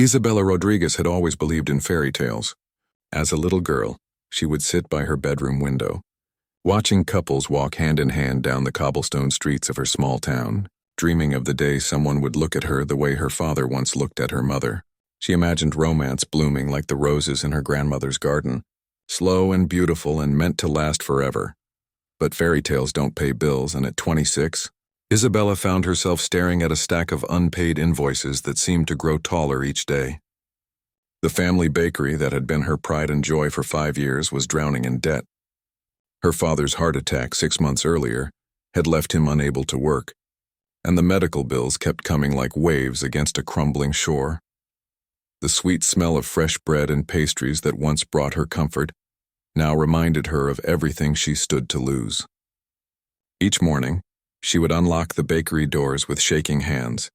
Isabella Rodriguez had always believed in fairy tales. As a little girl, she would sit by her bedroom window, watching couples walk hand in hand down the cobblestone streets of her small town, dreaming of the day someone would look at her the way her father once looked at her mother. She imagined romance blooming like the roses in her grandmother's garden, slow and beautiful and meant to last forever. But fairy tales don't pay bills, and at 26, Isabella found herself staring at a stack of unpaid invoices that seemed to grow taller each day. The family bakery that had been her pride and joy for 5 years was drowning in debt. Her father's heart attack 6 months earlier had left him unable to work, and the medical bills kept coming like waves against a crumbling shore. The sweet smell of fresh bread and pastries that once brought her comfort now reminded her of everything she stood to lose. Each morning, she would unlock the bakery doors with shaking hands,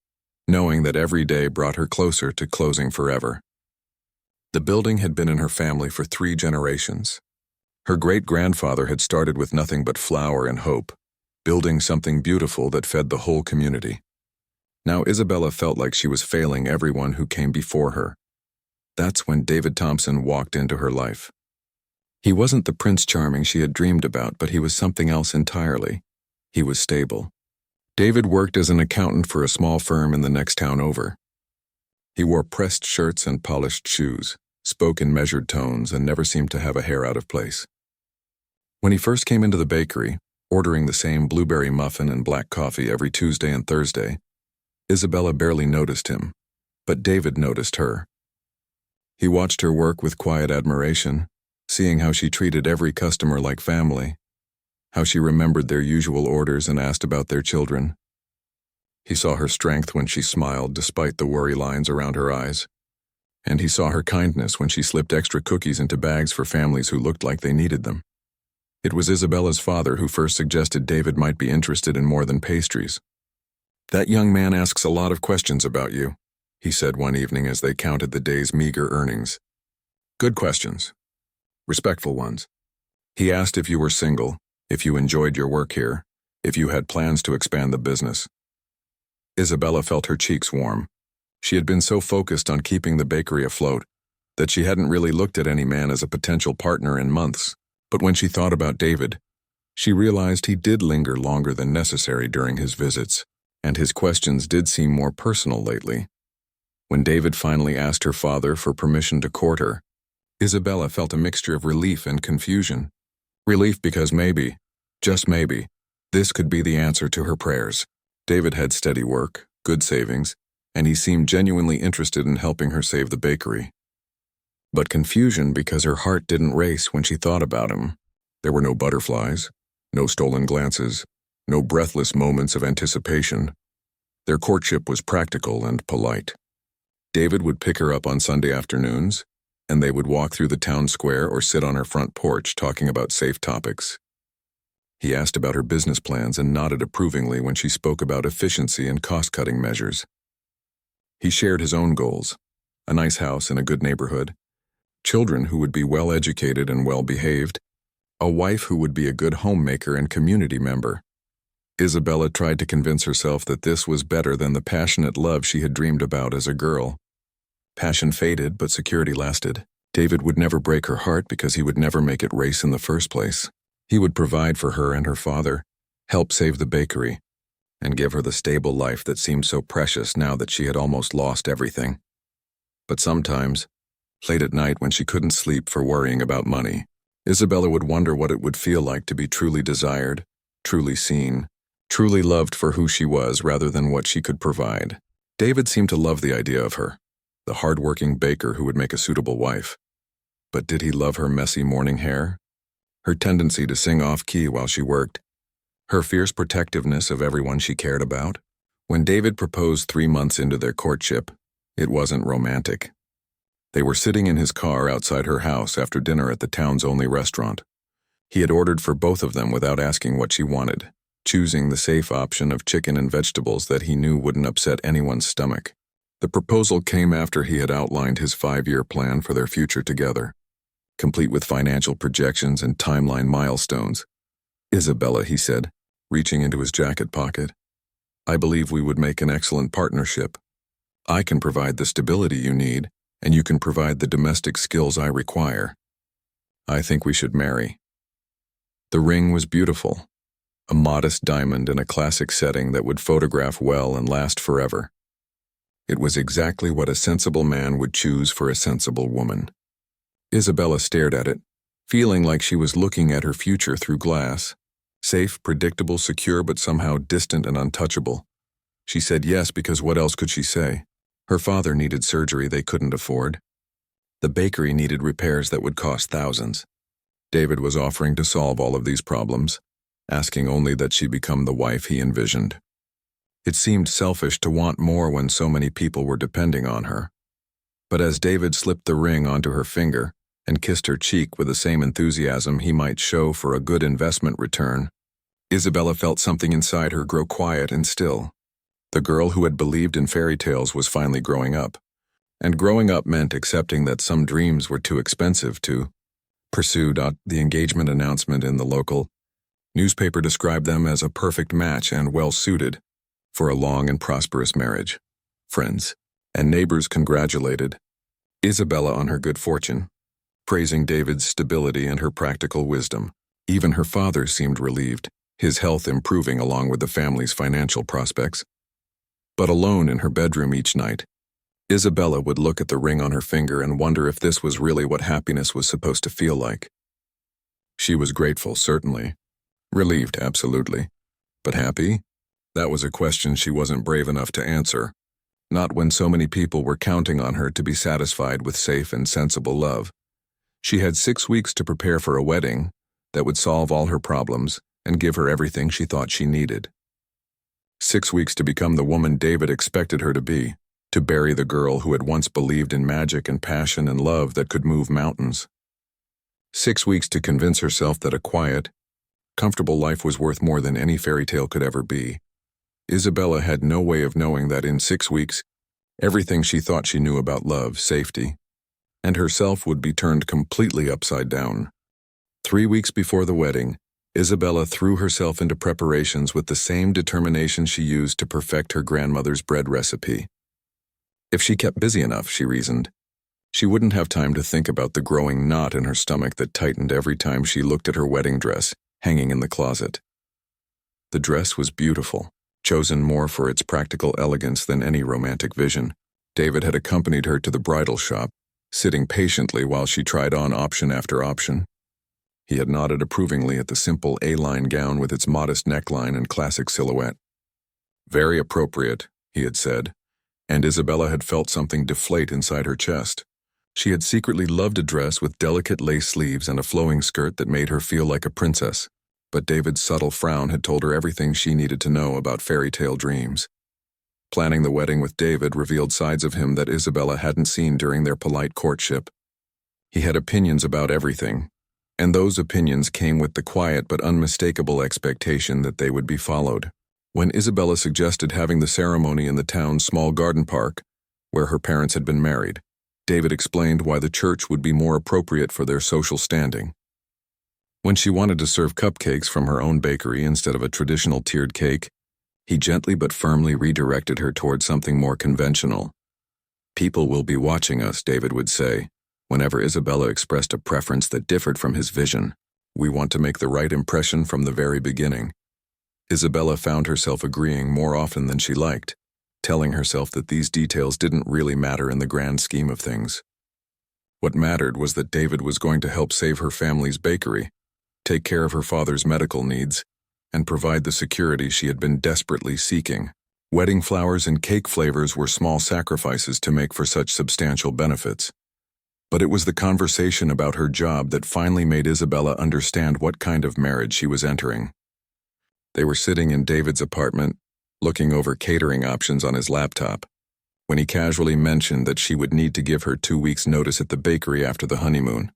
knowing that every day brought her closer to closing forever. The building had been in her family for 3 generations. Her great-grandfather had started with nothing but flour and hope, building something beautiful that fed the whole community. Now Isabella felt like she was failing everyone who came before her. That's when David Thompson walked into her life. He wasn't the Prince Charming she had dreamed about, but he was something else entirely. He was stable. David worked as an accountant for a small firm in the next town over. He wore pressed shirts and polished shoes, spoke in measured tones, and never seemed to have a hair out of place. When he first came into the bakery, ordering the same blueberry muffin and black coffee every Tuesday and Thursday, Isabella barely noticed him, but David noticed her. He watched her work with quiet admiration, seeing how she treated every customer like family, how she remembered their usual orders and asked about their children. He saw her strength when she smiled despite the worry lines around her eyes, and he saw her kindness when she slipped extra cookies into bags for families who looked like they needed them. It was Isabella's father who first suggested David might be interested in more than pastries. "That young man asks a lot of questions about you," he said one evening as they counted the day's meager earnings. "Good questions. Respectful ones. He asked if you were single, if you enjoyed your work here, if you had plans to expand the business." Isabella felt her cheeks warm. She had been so focused on keeping the bakery afloat that she hadn't really looked at any man as a potential partner in months. But when she thought about David, she realized he did linger longer than necessary during his visits, and his questions did seem more personal lately. When David finally asked her father for permission to court her, Isabella felt a mixture of relief and confusion. Relief because maybe, just maybe, this could be the answer to her prayers. David had steady work, good savings, and he seemed genuinely interested in helping her save the bakery. But confusion because her heart didn't race when she thought about him. There were no butterflies, no stolen glances, no breathless moments of anticipation. Their courtship was practical and polite. David would pick her up on Sunday afternoons, and they would walk through the town square or sit on her front porch talking about safe topics. He asked about her business plans and nodded approvingly when she spoke about efficiency and cost-cutting measures. He shared his own goals: a nice house in a good neighborhood, children who would be well-educated and well-behaved, a wife who would be a good homemaker and community member. Isabella tried to convince herself that this was better than the passionate love she had dreamed about as a girl. Passion faded, but security lasted. David would never break her heart because he would never make it race in the first place. He would provide for her and her father, help save the bakery, and give her the stable life that seemed so precious now that she had almost lost everything. But sometimes, late at night when she couldn't sleep for worrying about money, Isabella would wonder what it would feel like to be truly desired, truly seen, truly loved for who she was rather than what she could provide. David seemed to love the idea of her, the hard-working baker who would make a suitable wife. But did he love her messy morning hair? Her tendency to sing off-key while she worked? Her fierce protectiveness of everyone she cared about? When David proposed 3 months into their courtship, it wasn't romantic. They were sitting in his car outside her house after dinner at the town's only restaurant. He had ordered for both of them without asking what she wanted, choosing the safe option of chicken and vegetables that he knew wouldn't upset anyone's stomach. The proposal came after he had outlined his 5-year plan for their future together, complete with financial projections and timeline milestones. "Isabella," he said, reaching into his jacket pocket, "I believe we would make an excellent partnership. I can provide the stability you need, and you can provide the domestic skills I require. I think we should marry." The ring was beautiful, a modest diamond in a classic setting that would photograph well and last forever. It was exactly what a sensible man would choose for a sensible woman. Isabella stared at it, feeling like she was looking at her future through glass. Safe, predictable, secure, but somehow distant and untouchable. She said yes because what else could she say? Her father needed surgery they couldn't afford. The bakery needed repairs that would cost thousands. David was offering to solve all of these problems, asking only that she become the wife he envisioned. It seemed selfish to want more when so many people were depending on her. But as David slipped the ring onto her finger and kissed her cheek with the same enthusiasm he might show for a good investment return, Isabella felt something inside her grow quiet and still. The girl who had believed in fairy tales was finally growing up. And growing up meant accepting that some dreams were too expensive to pursue. The engagement announcement in the local newspaper described them as a perfect match and well-suited for a long and prosperous marriage. Friends and neighbors congratulated Isabella on her good fortune, praising David's stability and her practical wisdom. Even her father seemed relieved, his health improving along with the family's financial prospects. But alone in her bedroom each night, Isabella would look at the ring on her finger and wonder if this was really what happiness was supposed to feel like. She was grateful, certainly. Relieved, absolutely. But happy? That was a question she wasn't brave enough to answer. Not when so many people were counting on her to be satisfied with safe and sensible love. She had 6 weeks to prepare for a wedding that would solve all her problems and give her everything she thought she needed. 6 weeks to become the woman David expected her to be, to bury the girl who had once believed in magic and passion and love that could move mountains. 6 weeks to convince herself that a quiet, comfortable life was worth more than any fairy tale could ever be. Isabella had no way of knowing that in 6 weeks, everything she thought she knew about love, safety, and herself would be turned completely upside down. 3 weeks before the wedding, Isabella threw herself into preparations with the same determination she used to perfect her grandmother's bread recipe. If she kept busy enough, she reasoned, she wouldn't have time to think about the growing knot in her stomach that tightened every time she looked at her wedding dress hanging in the closet. The dress was beautiful, chosen more for its practical elegance than any romantic vision. David had accompanied her to the bridal shop, sitting patiently while she tried on option after option. He had nodded approvingly at the simple A-line gown with its modest neckline and classic silhouette. Very appropriate, he had said, and Isabella had felt something deflate inside her chest. She had secretly loved a dress with delicate lace sleeves and a flowing skirt that made her feel like a princess, but David's subtle frown had told her everything she needed to know about fairy tale dreams. Planning the wedding with David revealed sides of him that Isabella hadn't seen during their polite courtship. He had opinions about everything, and those opinions came with the quiet but unmistakable expectation that they would be followed. When Isabella suggested having the ceremony in the town's small garden park, where her parents had been married, David explained why the church would be more appropriate for their social standing. When she wanted to serve cupcakes from her own bakery instead of a traditional tiered cake, he gently but firmly redirected her toward something more conventional. "People will be watching us," David would say, whenever Isabella expressed a preference that differed from his vision. "We want to make the right impression from the very beginning." Isabella found herself agreeing more often than she liked, telling herself that these details didn't really matter in the grand scheme of things. What mattered was that David was going to help save her family's bakery, take care of her father's medical needs, and provide the security she had been desperately seeking. Wedding flowers and cake flavors were small sacrifices to make for such substantial benefits. But it was the conversation about her job that finally made Isabella understand what kind of marriage she was entering. They were sitting in David's apartment, looking over catering options on his laptop, when he casually mentioned that she would need to give her 2 weeks' notice at the bakery after the honeymoon.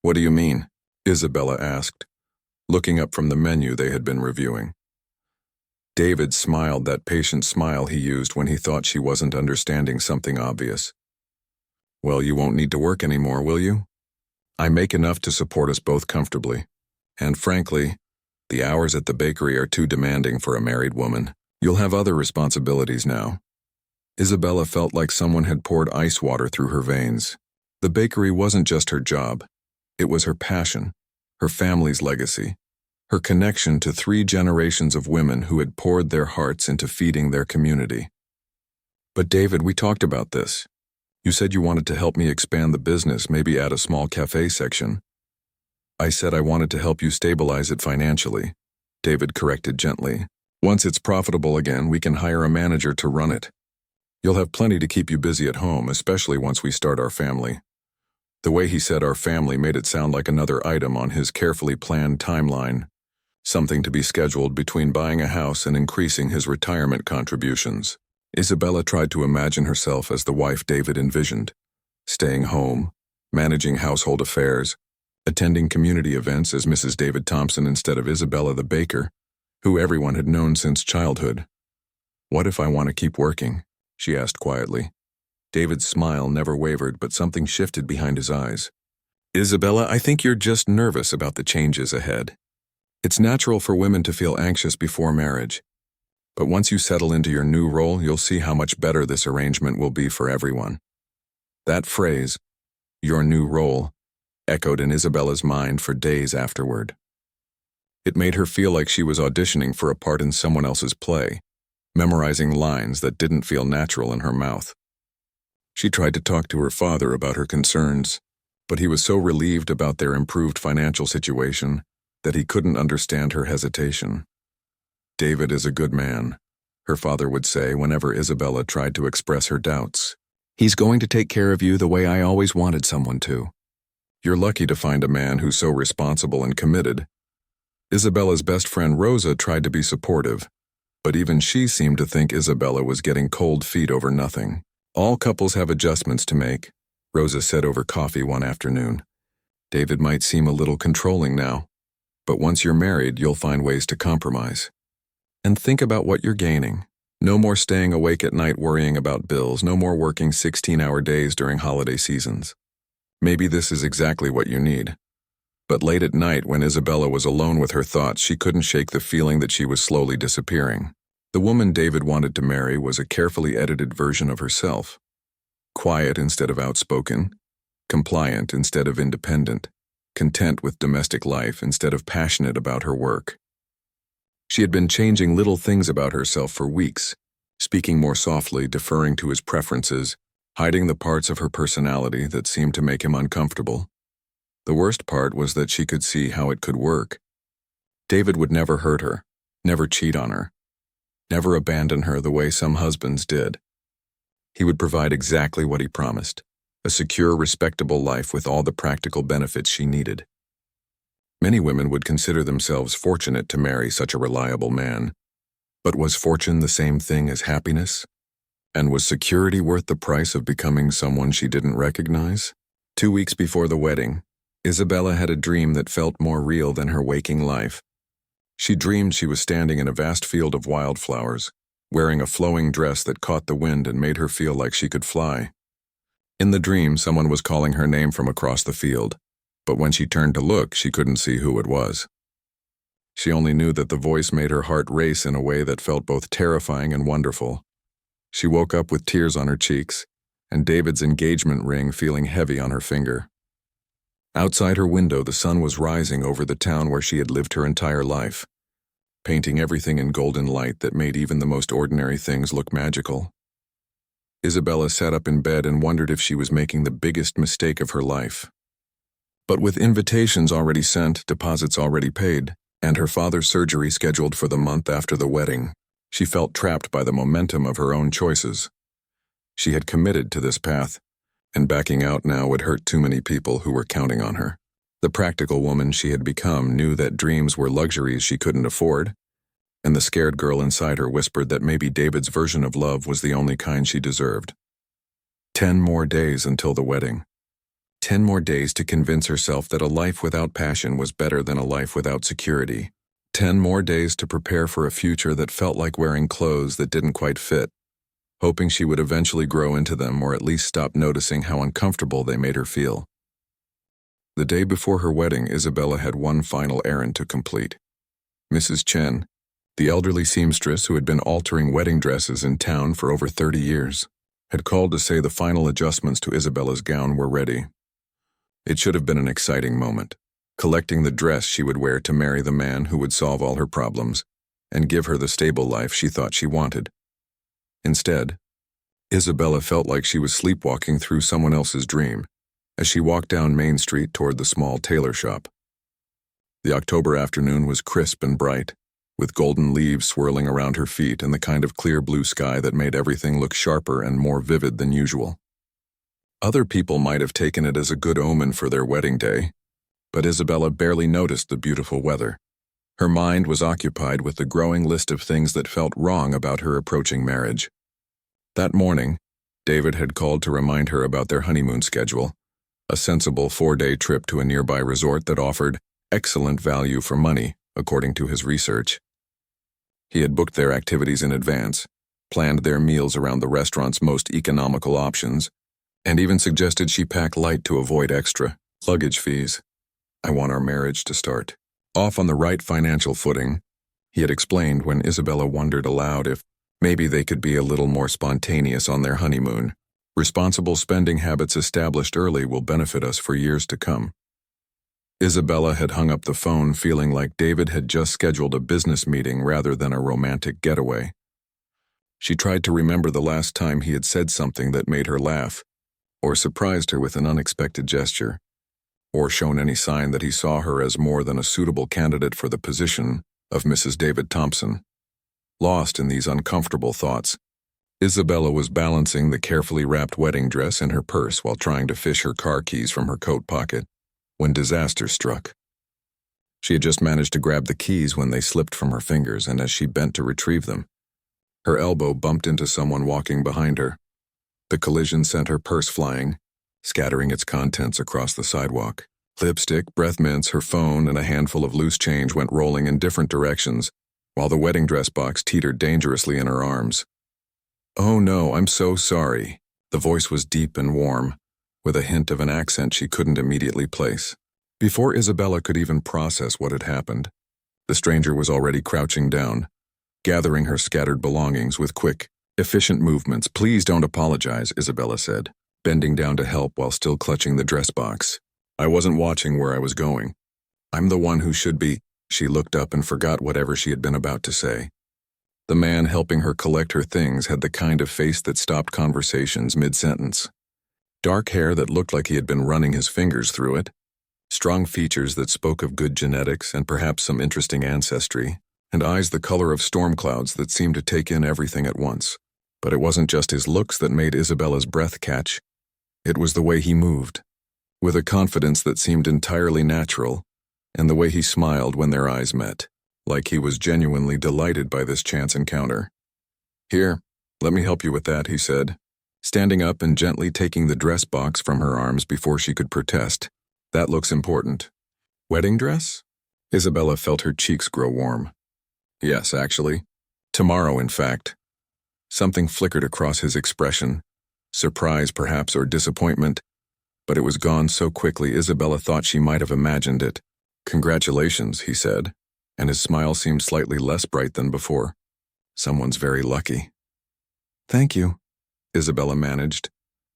"What do you mean?" Isabella asked, looking up from the menu they had been reviewing. David smiled that patient smile he used when he thought she wasn't understanding something obvious. "Well, you won't need to work anymore, will you? I make enough to support us both comfortably. And frankly, the hours at the bakery are too demanding for a married woman. You'll have other responsibilities now." Isabella felt like someone had poured ice water through her veins. The bakery wasn't just her job. It was her passion, her family's legacy, her connection to 3 generations of women who had poured their hearts into feeding their community. But David, we talked about this. You said you wanted to help me expand the business, maybe add a small cafe section. I said I wanted to help you stabilize it financially, David corrected gently. Once it's profitable again, we can hire a manager to run it. You'll have plenty to keep you busy at home, especially once we start our family. The way he said our family made it sound like another item on his carefully planned timeline, something to be scheduled between buying a house and increasing his retirement contributions. Isabella tried to imagine herself as the wife David envisioned, staying home, managing household affairs, attending community events as Mrs. David Thompson instead of Isabella the baker, who everyone had known since childhood. What if I want to keep working? She asked quietly. David's smile never wavered, but something shifted behind his eyes. Isabella, I think you're just nervous about the changes ahead. It's natural for women to feel anxious before marriage. But once you settle into your new role, you'll see how much better this arrangement will be for everyone. That phrase, your new role, echoed in Isabella's mind for days afterward. It made her feel like she was auditioning for a part in someone else's play, memorizing lines that didn't feel natural in her mouth. She tried to talk to her father about her concerns, but he was so relieved about their improved financial situation that he couldn't understand her hesitation. David is a good man, her father would say whenever Isabella tried to express her doubts. He's going to take care of you the way I always wanted someone to. You're lucky to find a man who's so responsible and committed. Isabella's best friend Rosa tried to be supportive, but even she seemed to think Isabella was getting cold feet over nothing. All couples have adjustments to make, Rosa said over coffee one afternoon. David might seem a little controlling now, but once you're married, you'll find ways to compromise. And think about what you're gaining. No more staying awake at night worrying about bills, no more working 16-hour days during holiday seasons. Maybe this is exactly what you need. But late at night, when Isabella was alone with her thoughts, she couldn't shake the feeling that she was slowly disappearing. The woman David wanted to marry was a carefully edited version of herself. Quiet instead of outspoken, compliant instead of independent, content with domestic life instead of passionate about her work. She had been changing little things about herself for weeks, speaking more softly, deferring to his preferences, hiding the parts of her personality that seemed to make him uncomfortable. The worst part was that she could see how it could work. David would never hurt her, never cheat on her, never abandon her the way some husbands did. He would provide exactly what he promised, a secure, respectable life with all the practical benefits she needed. Many women would consider themselves fortunate to marry such a reliable man. But was fortune the same thing as happiness? And was security worth the price of becoming someone she didn't recognize? 2 weeks before the wedding, Isabella had a dream that felt more real than her waking life. She dreamed she was standing in a vast field of wildflowers, wearing a flowing dress that caught the wind and made her feel like she could fly. In the dream, someone was calling her name from across the field, but when she turned to look, she couldn't see who it was. She only knew that the voice made her heart race in a way that felt both terrifying and wonderful. She woke up with tears on her cheeks, and David's engagement ring feeling heavy on her finger. Outside her window, the sun was rising over the town where she had lived her entire life, painting everything in golden light that made even the most ordinary things look magical. Isabella sat up in bed and wondered if she was making the biggest mistake of her life. But with invitations already sent, deposits already paid, and her father's surgery scheduled for the month after the wedding, she felt trapped by the momentum of her own choices. She had committed to this path, and backing out now would hurt too many people who were counting on her. The practical woman she had become knew that dreams were luxuries she couldn't afford, and the scared girl inside her whispered that maybe David's version of love was the only kind she deserved. 10 more days until the wedding. 10 more days to convince herself that a life without passion was better than a life without security. 10 more days to prepare for a future that felt like wearing clothes that didn't quite fit, hoping she would eventually grow into them or at least stop noticing how uncomfortable they made her feel. The day before her wedding, Isabella had one final errand to complete. Mrs. Chen, The elderly seamstress who had been altering wedding dresses in town for over 30 years had called to say the final adjustments to Isabella's gown were ready. It should have been an exciting moment, collecting the dress she would wear to marry the man who would solve all her problems and give her the stable life she thought she wanted. Instead, Isabella felt like she was sleepwalking through someone else's dream as she walked down Main Street toward the small tailor shop. The October afternoon was crisp and bright, with golden leaves swirling around her feet and the kind of clear blue sky that made everything look sharper and more vivid than usual. Other people might have taken it as a good omen for their wedding day, but Isabella barely noticed the beautiful weather. Her mind was occupied with the growing list of things that felt wrong about her approaching marriage. That morning, David had called to remind her about their honeymoon schedule, a sensible 4-day trip to a nearby resort that offered excellent value for money, according to his research. He had booked their activities in advance, planned their meals around the restaurant's most economical options, and even suggested she pack light to avoid extra luggage fees. "I want our marriage to start off on the right financial footing," he had explained when Isabella wondered aloud if maybe they could be a little more spontaneous on their honeymoon. "Responsible spending habits established early will benefit us for years to come." Isabella had hung up the phone feeling like David had just scheduled a business meeting rather than a romantic getaway. She tried to remember the last time he had said something that made her laugh, or surprised her with an unexpected gesture, or shown any sign that he saw her as more than a suitable candidate for the position of Mrs. David Thompson. Lost in these uncomfortable thoughts, Isabella was balancing the carefully wrapped wedding dress in her purse while trying to fish her car keys from her coat pocket, when disaster struck. She had just managed to grab the keys when they slipped from her fingers, and as she bent to retrieve them, her elbow bumped into someone walking behind her. The collision sent her purse flying, scattering its contents across the sidewalk. Lipstick, breath mints, her phone, and a handful of loose change went rolling in different directions, while the wedding dress box teetered dangerously in her arms. "Oh no, I'm so sorry." The voice was deep and warm, with a hint of an accent she couldn't immediately place. Before Isabella could even process what had happened, the stranger was already crouching down, gathering her scattered belongings with quick, efficient movements. "Please don't apologize," Isabella said, bending down to help while still clutching the dress box. "I wasn't watching where I was going. I'm the one who should be." She looked up and forgot whatever she had been about to say. The man helping her collect her things had the kind of face that stopped conversations mid-sentence. Dark hair that looked like he had been running his fingers through it, strong features that spoke of good genetics and perhaps some interesting ancestry, and eyes the color of storm clouds that seemed to take in everything at once. But it wasn't just his looks that made Isabella's breath catch. It was the way he moved, with a confidence that seemed entirely natural, and the way he smiled when their eyes met, like he was genuinely delighted by this chance encounter. "Here, let me help you with that," he said, standing up and gently taking the dress box from her arms before she could protest. "That looks important." "Wedding dress?" Isabella felt her cheeks grow warm. "Yes, actually. Tomorrow, in fact." Something flickered across his expression, surprise perhaps or disappointment, but it was gone so quickly Isabella thought she might have imagined it. "Congratulations," he said, and his smile seemed slightly less bright than before. "Someone's very lucky." "Thank you," Isabella managed,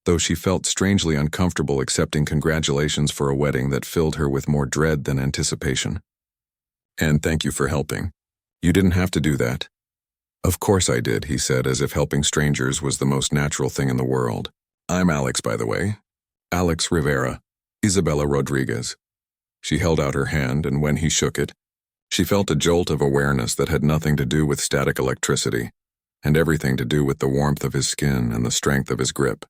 though she felt strangely uncomfortable accepting congratulations for a wedding that filled her with more dread than anticipation. "And thank you for helping. You didn't have to do that." "Of course I did," he said, as if helping strangers was the most natural thing in the world. "I'm Alex, by the way. Alex Rivera, Isabella Rodriguez." She held out her hand, and when he shook it, she felt a jolt of awareness that had nothing to do with static electricity, and everything to do with the warmth of his skin and the strength of his grip.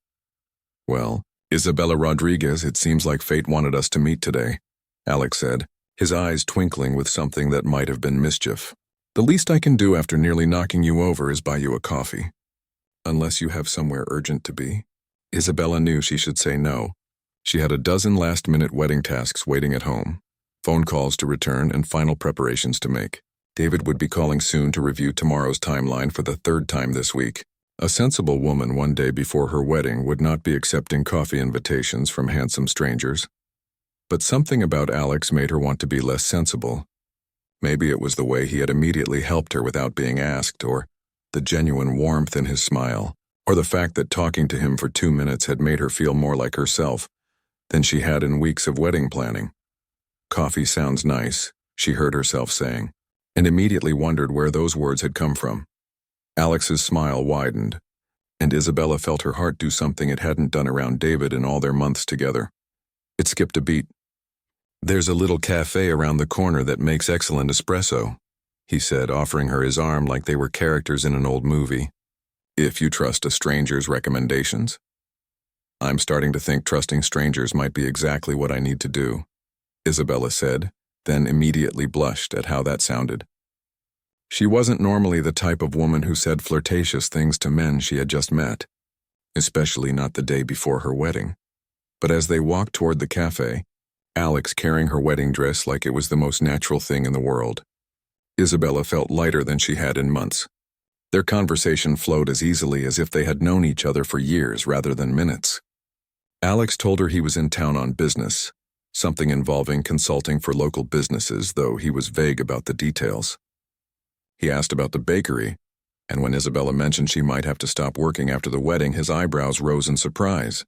"Well, Isabella Rodriguez, it seems like fate wanted us to meet today," Alex said, his eyes twinkling with something that might have been mischief. "The least I can do after nearly knocking you over is buy you a coffee. Unless you have somewhere urgent to be." Isabella knew she should say no. She had a dozen last-minute wedding tasks waiting at home, phone calls to return, and final preparations to make. David would be calling soon to review tomorrow's timeline for the 3rd time this week. A sensible woman one day before her wedding would not be accepting coffee invitations from handsome strangers. But something about Alex made her want to be less sensible. Maybe it was the way he had immediately helped her without being asked, or the genuine warmth in his smile, or the fact that talking to him for 2 minutes had made her feel more like herself than she had in weeks of wedding planning. "Coffee sounds nice," she heard herself saying, and immediately wondered where those words had come from. Alex's smile widened, and Isabella felt her heart do something it hadn't done around David in all their months together. It skipped a beat. "There's a little cafe around the corner that makes excellent espresso," he said, offering her his arm like they were characters in an old movie. "If you trust a stranger's recommendations." "I'm starting to think trusting strangers might be exactly what I need to do," Isabella said, then immediately blushed at how that sounded. She wasn't normally the type of woman who said flirtatious things to men she had just met, especially not the day before her wedding. But as they walked toward the cafe, Alex carrying her wedding dress like it was the most natural thing in the world, Isabella felt lighter than she had in months. Their conversation flowed as easily as if they had known each other for years rather than minutes. Alex told her he was in town on business, something involving consulting for local businesses, though he was vague about the details. He asked about the bakery, and when Isabella mentioned she might have to stop working after the wedding, his eyebrows rose in surprise.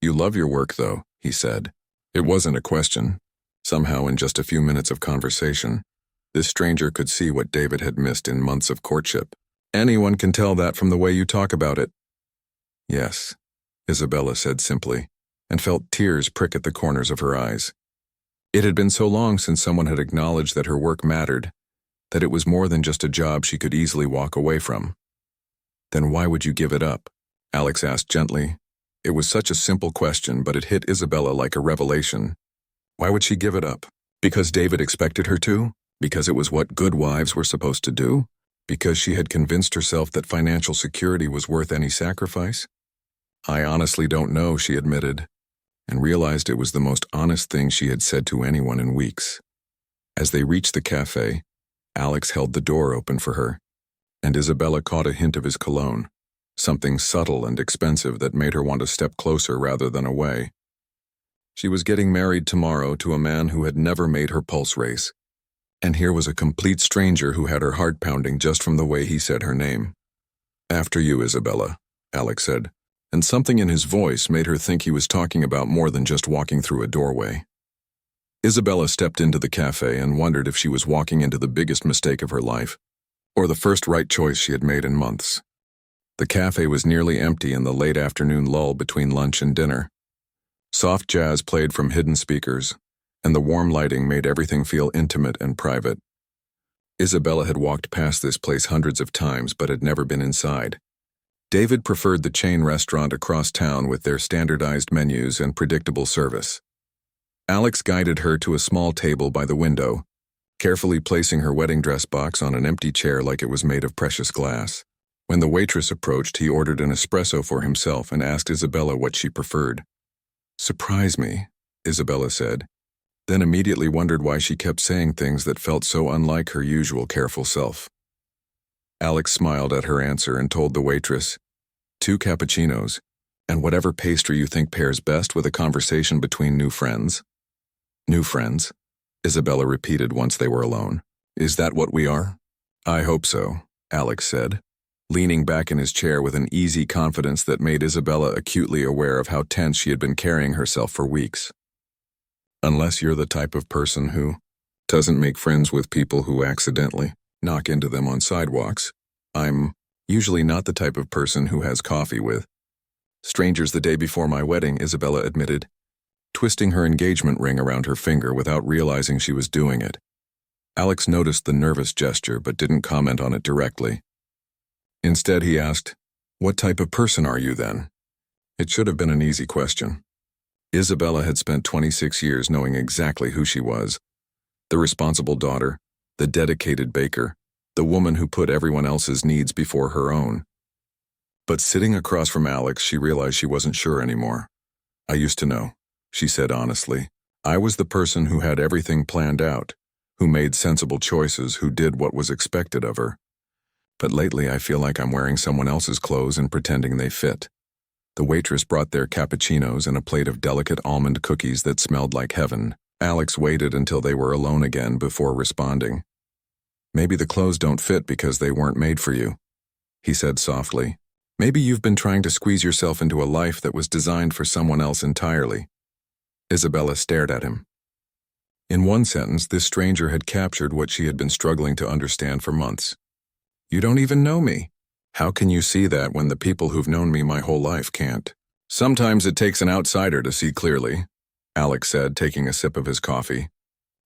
"You love your work, though," he said. It wasn't a question. Somehow, in just a few minutes of conversation, this stranger could see what David had missed in months of courtship. "Anyone can tell that from the way you talk about it." "Yes," Isabella said simply, and felt tears prick at the corners of her eyes. It had been so long since someone had acknowledged that her work mattered, that it was more than just a job she could easily walk away from. "Then why would you give it up?" Alex asked gently. It was such a simple question, but it hit Isabella like a revelation. Why would she give it up? Because David expected her to? Because it was what good wives were supposed to do? Because she had convinced herself that financial security was worth any sacrifice? "I honestly don't know," she admitted, and realized it was the most honest thing she had said to anyone in weeks. As they reached the cafe, Alex held the door open for her, and Isabella caught a hint of his cologne, something subtle and expensive that made her want to step closer rather than away. She was getting married tomorrow to a man who had never made her pulse race, and here was a complete stranger who had her heart pounding just from the way he said her name. "After you, Isabella," Alex said, and something in his voice made her think he was talking about more than just walking through a doorway. Isabella stepped into the cafe and wondered if she was walking into the biggest mistake of her life, or the first right choice she had made in months. The cafe was nearly empty in the late afternoon lull between lunch and dinner. Soft jazz played from hidden speakers, and the warm lighting made everything feel intimate and private. Isabella had walked past this place hundreds of times but had never been inside. David preferred the chain restaurant across town with their standardized menus and predictable service. Alex guided her to a small table by the window, carefully placing her wedding dress box on an empty chair like it was made of precious glass. When the waitress approached, he ordered an espresso for himself and asked Isabella what she preferred. "Surprise me," Isabella said, then immediately wondered why she kept saying things that felt so unlike her usual careful self. Alex smiled at her answer and told the waitress, "2 cappuccinos, and whatever pastry you think pairs best with a conversation between new friends." "New friends?" Isabella repeated once they were alone. "Is that what we are?" "I hope so," Alex said, leaning back in his chair with an easy confidence that made Isabella acutely aware of how tense she had been carrying herself for weeks. "Unless you're the type of person who doesn't make friends with people who accidentally knock into them on sidewalks. I'm usually not the type of person who has coffee with strangers the day before my wedding," Isabella admitted, twisting her engagement ring around her finger without realizing she was doing it. Alex noticed the nervous gesture but didn't comment on it directly. Instead, he asked, "What type of person are you then?" It should have been an easy question. Isabella had spent 26 years knowing exactly who she was: the responsible daughter, the dedicated baker, the woman who put everyone else's needs before her own. But sitting across from Alex, she realized she wasn't sure anymore. "I used to know," she said honestly. "I was the person who had everything planned out, who made sensible choices, who did what was expected of her. But lately I feel like I'm wearing someone else's clothes and pretending they fit." The waitress brought their cappuccinos and a plate of delicate almond cookies that smelled like heaven. Alex waited until they were alone again before responding. Maybe the clothes don't fit because they weren't made for you, he said softly. Maybe you've been trying to squeeze yourself into a life that was designed for someone else entirely. Isabella stared at him. In one sentence, this stranger had captured what she had been struggling to understand for months. You don't even know me. How can you see that when the people who've known me my whole life can't? Sometimes it takes an outsider to see clearly, Alex said, taking a sip of his coffee.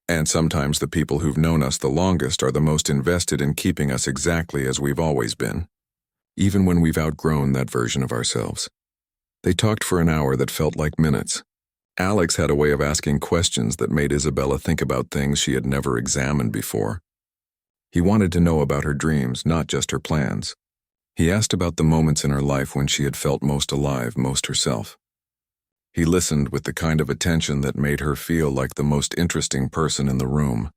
And sometimes the people who've known us the longest are the most invested in keeping us exactly as we've always been, even when we've outgrown that version of ourselves. They talked for an hour that felt like minutes. Alex had a way of asking questions that made Isabella think about things she had never examined before. He wanted to know about her dreams, not just her plans. He asked about the moments in her life when she had felt most alive, most herself. He listened with the kind of attention that made her feel like the most interesting person in the room.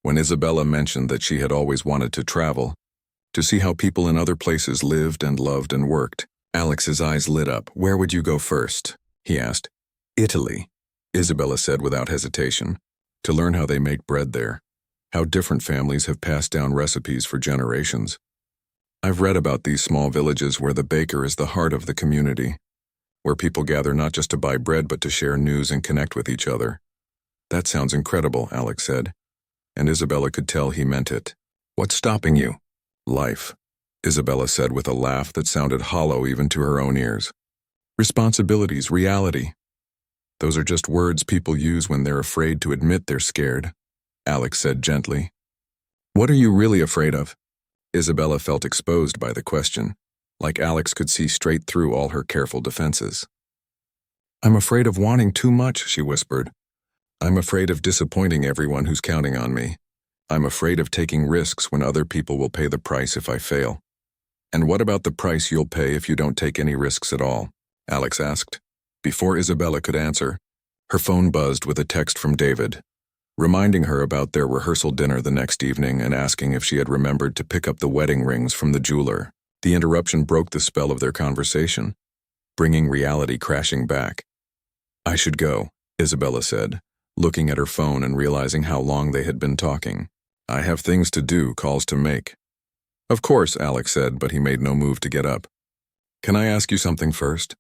When Isabella mentioned that she had always wanted to travel, to see how people in other places lived and loved and worked, Alex's eyes lit up. Where would you go first? He asked. Italy, Isabella said without hesitation, to learn how they make bread there, how different families have passed down recipes for generations. I've read about these small villages where the baker is the heart of the community, where people gather not just to buy bread but to share news and connect with each other. That sounds incredible, Alex said, and Isabella could tell he meant it. What's stopping you? Life, Isabella said with a laugh that sounded hollow even to her own ears. Responsibilities, reality. Those are just words people use when they're afraid to admit they're scared, Alex said gently. What are you really afraid of? Isabella felt exposed by the question, like Alex could see straight through all her careful defenses. I'm afraid of wanting too much, she whispered. I'm afraid of disappointing everyone who's counting on me. I'm afraid of taking risks when other people will pay the price if I fail. And what about the price you'll pay if you don't take any risks at all? Alex asked. Before Isabella could answer, her phone buzzed with a text from David, reminding her about their rehearsal dinner the next evening and asking if she had remembered to pick up the wedding rings from the jeweler. The interruption broke the spell of their conversation, bringing reality crashing back. I should go, Isabella said, looking at her phone and realizing how long they had been talking. I have things to do, calls to make. Of course, Alex said, but he made no move to get up. Can I ask you something first?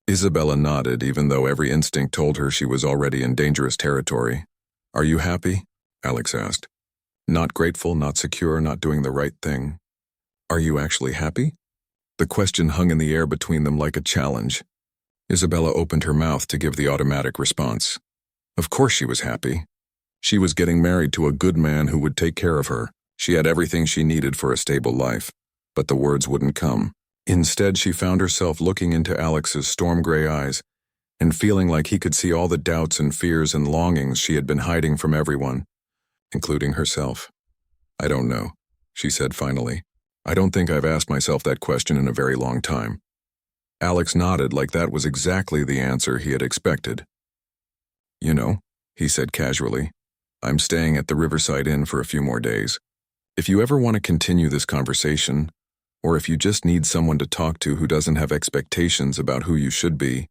Isabella nodded, even though every instinct told her she was already in dangerous territory. Are you happy? Alex asked. Not grateful, not secure, not doing the right thing. Are you actually happy? The question hung in the air between them like a challenge. Isabella opened her mouth to give the automatic response. Of course she was happy. She was getting married to a good man who would take care of her. She had everything she needed for a stable life, but the words wouldn't come. Instead, she found herself looking into Alex's storm-gray eyes and feeling like he could see all the doubts and fears and longings she had been hiding from everyone, including herself. I don't know, she said finally. I don't think I've asked myself that question in a very long time. Alex nodded like that was exactly the answer he had expected. You know, he said casually, I'm staying at the Riverside Inn for a few more days. If you ever want to continue this conversation, or if you just need someone to talk to who doesn't have expectations about who you should be,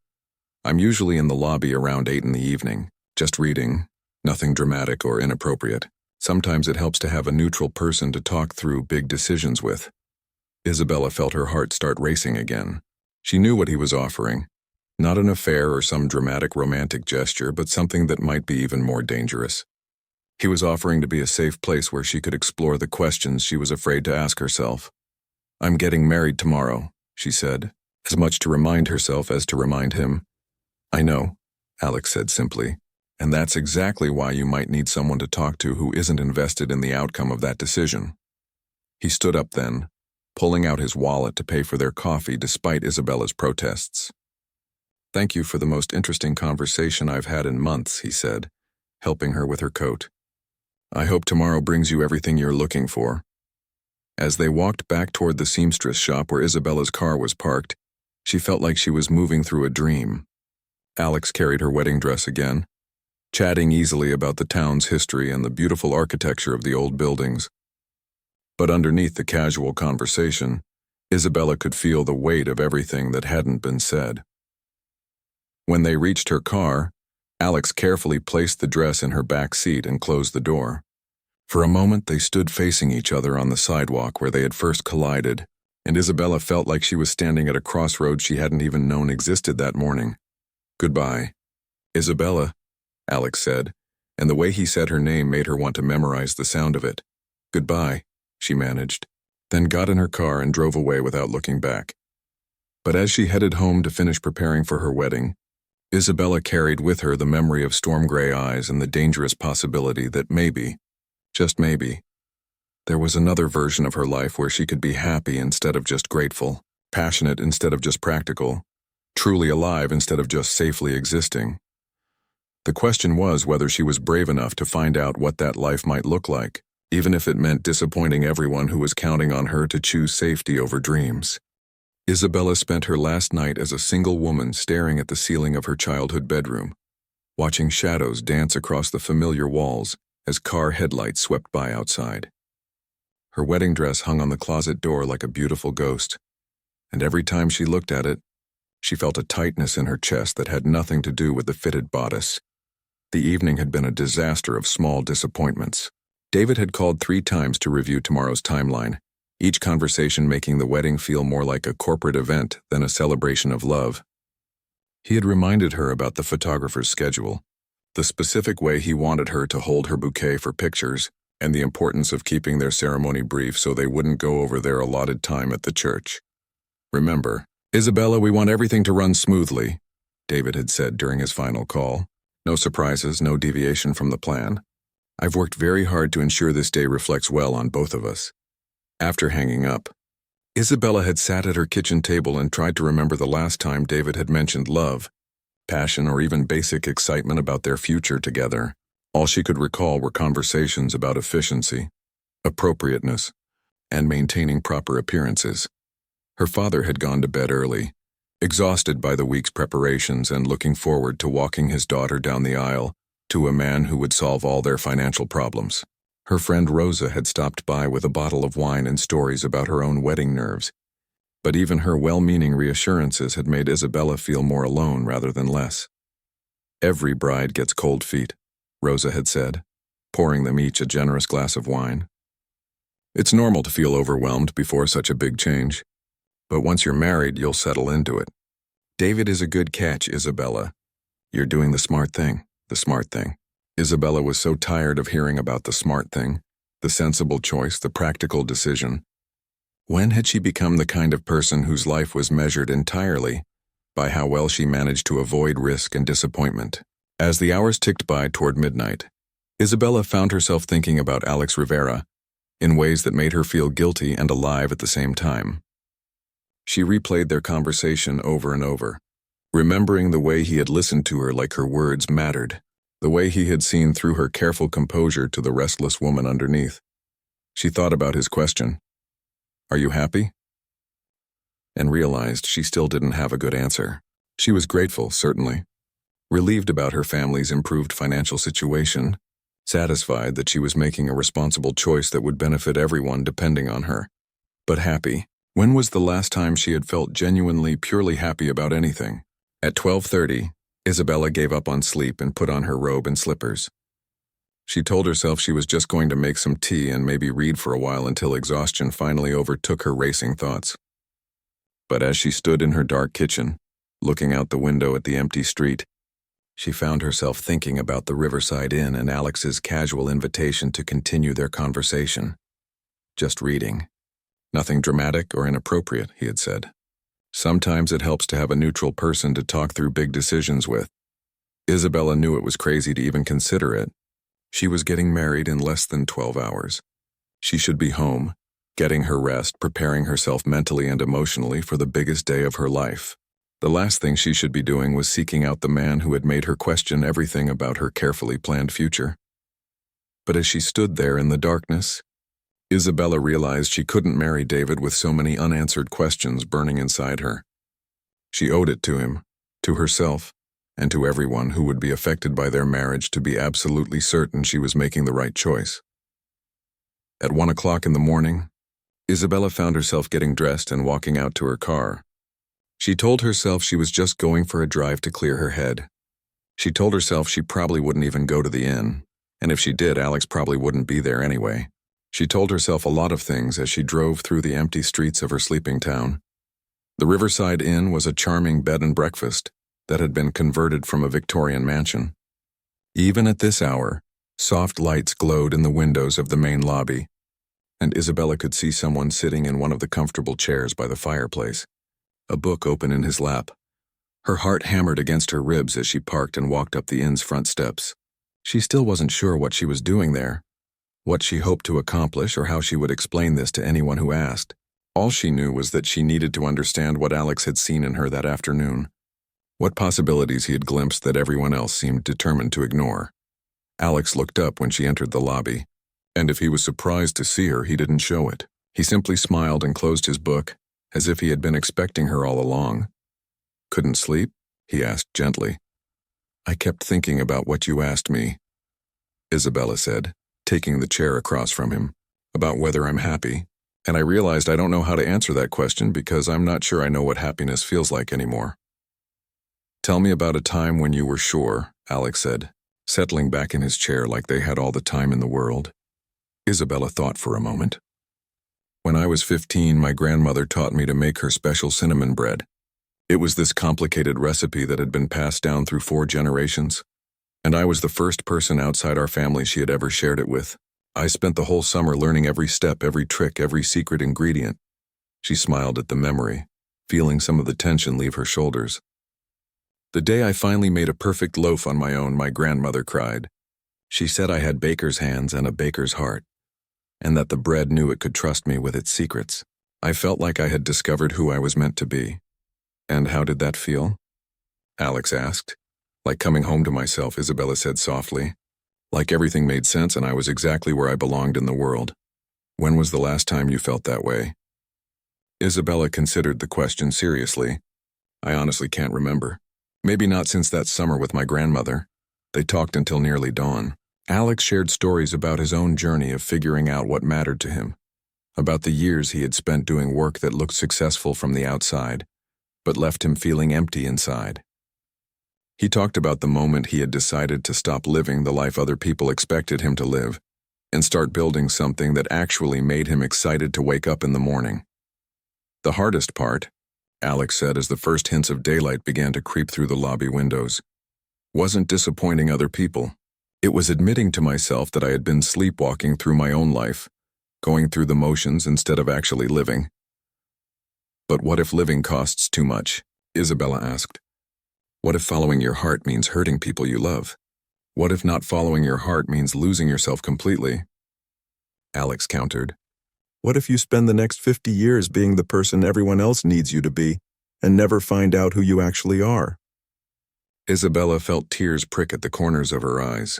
I'm usually in the lobby around 8 in the evening, just reading, nothing dramatic or inappropriate. Sometimes it helps to have a neutral person to talk through big decisions with. Isabella felt her heart start racing again. She knew what he was offering. Not an affair or some dramatic romantic gesture, but something that might be even more dangerous. He was offering to be a safe place where she could explore the questions she was afraid to ask herself. I'm getting married tomorrow, she said, as much to remind herself as to remind him. I know, Alex said simply, and that's exactly why you might need someone to talk to who isn't invested in the outcome of that decision. He stood up then, pulling out his wallet to pay for their coffee despite Isabella's protests. Thank you for the most interesting conversation I've had in months, he said, helping her with her coat. I hope tomorrow brings you everything you're looking for. As they walked back toward the seamstress shop where Isabella's car was parked, she felt like she was moving through a dream. Alex carried her wedding dress again, chatting easily about the town's history and the beautiful architecture of the old buildings. But underneath the casual conversation, Isabella could feel the weight of everything that hadn't been said. When they reached her car, Alex carefully placed the dress in her back seat and closed the door. For a moment, they stood facing each other on the sidewalk where they had first collided, and Isabella felt like she was standing at a crossroads she hadn't even known existed that morning. "Goodbye, Isabella," Alex said, and the way he said her name made her want to memorize the sound of it. "Goodbye," she managed, then got in her car and drove away without looking back. But as she headed home to finish preparing for her wedding, Isabella carried with her the memory of storm-gray eyes and the dangerous possibility that maybe, just maybe, there was another version of her life where she could be happy instead of just grateful, passionate instead of just practical, truly alive instead of just safely existing. The question was whether she was brave enough to find out what that life might look like, even if it meant disappointing everyone who was counting on her to choose safety over dreams. Isabella spent her last night as a single woman staring at the ceiling of her childhood bedroom, watching shadows dance across the familiar walls as car headlights swept by outside. Her wedding dress hung on the closet door like a beautiful ghost, and every time she looked at it, she felt a tightness in her chest that had nothing to do with the fitted bodice. The evening had been a disaster of small disappointments. David had called 3 times to review tomorrow's timeline, each conversation making the wedding feel more like a corporate event than a celebration of love. He had reminded her about the photographer's schedule, the specific way he wanted her to hold her bouquet for pictures, and the importance of keeping their ceremony brief so they wouldn't go over their allotted time at the church. "Remember, Isabella, we want everything to run smoothly," David had said during his final call. "No surprises, no deviation from the plan. I've worked very hard to ensure this day reflects well on both of us." After hanging up, Isabella had sat at her kitchen table and tried to remember the last time David had mentioned love, passion, or even basic excitement about their future together. All she could recall were conversations about efficiency, appropriateness, and maintaining proper appearances. Her father had gone to bed early, exhausted by the week's preparations and looking forward to walking his daughter down the aisle to a man who would solve all their financial problems. Her friend Rosa had stopped by with a bottle of wine and stories about her own wedding nerves, but even her well-meaning reassurances had made Isabella feel more alone rather than less. "Every bride gets cold feet," Rosa had said, pouring them each a generous glass of wine. "It's normal to feel overwhelmed before such a big change, but once you're married, you'll settle into it. David is a good catch, Isabella. You're doing the smart thing, the smart thing." Isabella was so tired of hearing about the smart thing, the sensible choice, the practical decision. When had she become the kind of person whose life was measured entirely by how well she managed to avoid risk and disappointment? As the hours ticked by toward midnight, Isabella found herself thinking about Alex Rivera in ways that made her feel guilty and alive at the same time. She replayed their conversation over and over, remembering the way he had listened to her like her words mattered, the way he had seen through her careful composure to the restless woman underneath. She thought about his question, "Are you happy?" and realized she still didn't have a good answer. She was grateful, certainly, relieved about her family's improved financial situation, satisfied that she was making a responsible choice that would benefit everyone depending on her. But happy. When was the last time she had felt genuinely, purely happy about anything? At 12:30, Isabella gave up on sleep and put on her robe and slippers. She told herself she was just going to make some tea and maybe read for a while until exhaustion finally overtook her racing thoughts. But as she stood in her dark kitchen, looking out the window at the empty street, she found herself thinking about the Riverside Inn and Alex's casual invitation to continue their conversation. "Just reading. Nothing dramatic or inappropriate," he had said. "Sometimes it helps to have a neutral person to talk through big decisions with." Isabella knew it was crazy to even consider it. She was getting married in less than 12 hours. She should be home, getting her rest, preparing herself mentally and emotionally for the biggest day of her life. The last thing she should be doing was seeking out the man who had made her question everything about her carefully planned future. But as she stood there in the darkness, Isabella realized she couldn't marry David with so many unanswered questions burning inside her. She owed it to him, to herself, and to everyone who would be affected by their marriage to be absolutely certain she was making the right choice. At 1 o'clock in the morning, Isabella found herself getting dressed and walking out to her car. She told herself she was just going for a drive to clear her head. She told herself she probably wouldn't even go to the inn, and if she did, Alex probably wouldn't be there anyway. She told herself a lot of things as she drove through the empty streets of her sleeping town. The Riverside Inn was a charming bed and breakfast that had been converted from a Victorian mansion. Even at this hour, soft lights glowed in the windows of the main lobby, and Isabella could see someone sitting in one of the comfortable chairs by the fireplace, a book open in his lap. Her heart hammered against her ribs as she parked and walked up the inn's front steps. She still wasn't sure what she was doing there, what she hoped to accomplish, or how she would explain this to anyone who asked. All she knew was that she needed to understand what Alex had seen in her that afternoon, what possibilities he had glimpsed that everyone else seemed determined to ignore. Alex looked up when she entered the lobby, and if he was surprised to see her, he didn't show it. He simply smiled and closed his book, as if he had been expecting her all along. "Couldn't sleep?" he asked gently. "I kept thinking about what you asked me," Isabella said, taking the chair across from him, "about whether I'm happy, and I realized I don't know how to answer that question because I'm not sure I know what happiness feels like anymore." "Tell me about a time when you were sure," Alex said, settling back in his chair like they had all the time in the world. Isabella thought for a moment. "When I was 15, my grandmother taught me to make her special cinnamon bread. It was this complicated recipe that had been passed down through 4 generations, and I was the first person outside our family she had ever shared it with. I spent the whole summer learning every step, every trick, every secret ingredient." She smiled at the memory, feeling some of the tension leave her shoulders. "The day I finally made a perfect loaf on my own, my grandmother cried. She said I had baker's hands and a baker's heart, and that the bread knew it could trust me with its secrets. I felt like I had discovered who I was meant to be." "And how did that feel?" Alex asked. "Like coming home to myself," Isabella said softly. "Like everything made sense and I was exactly where I belonged in the world." "When was the last time you felt that way?" Isabella considered the question seriously. "I honestly can't remember. Maybe not since that summer with my grandmother. They talked until nearly dawn." Alex shared stories about his own journey of figuring out what mattered to him, about the years he had spent doing work that looked successful from the outside, but left him feeling empty inside. He talked about the moment he had decided to stop living the life other people expected him to live and start building something that actually made him excited to wake up in the morning. "The hardest part," Alex said as the first hints of daylight began to creep through the lobby windows, "wasn't disappointing other people. It was admitting to myself that I had been sleepwalking through my own life, going through the motions instead of actually living." "But what if living costs too much?" Isabella asked. "What if following your heart means hurting people you love? What if not following your heart means losing yourself completely?" Alex countered. "What if you spend the next 50 years being the person everyone else needs you to be and never find out who you actually are?" Isabella felt tears prick at the corners of her eyes.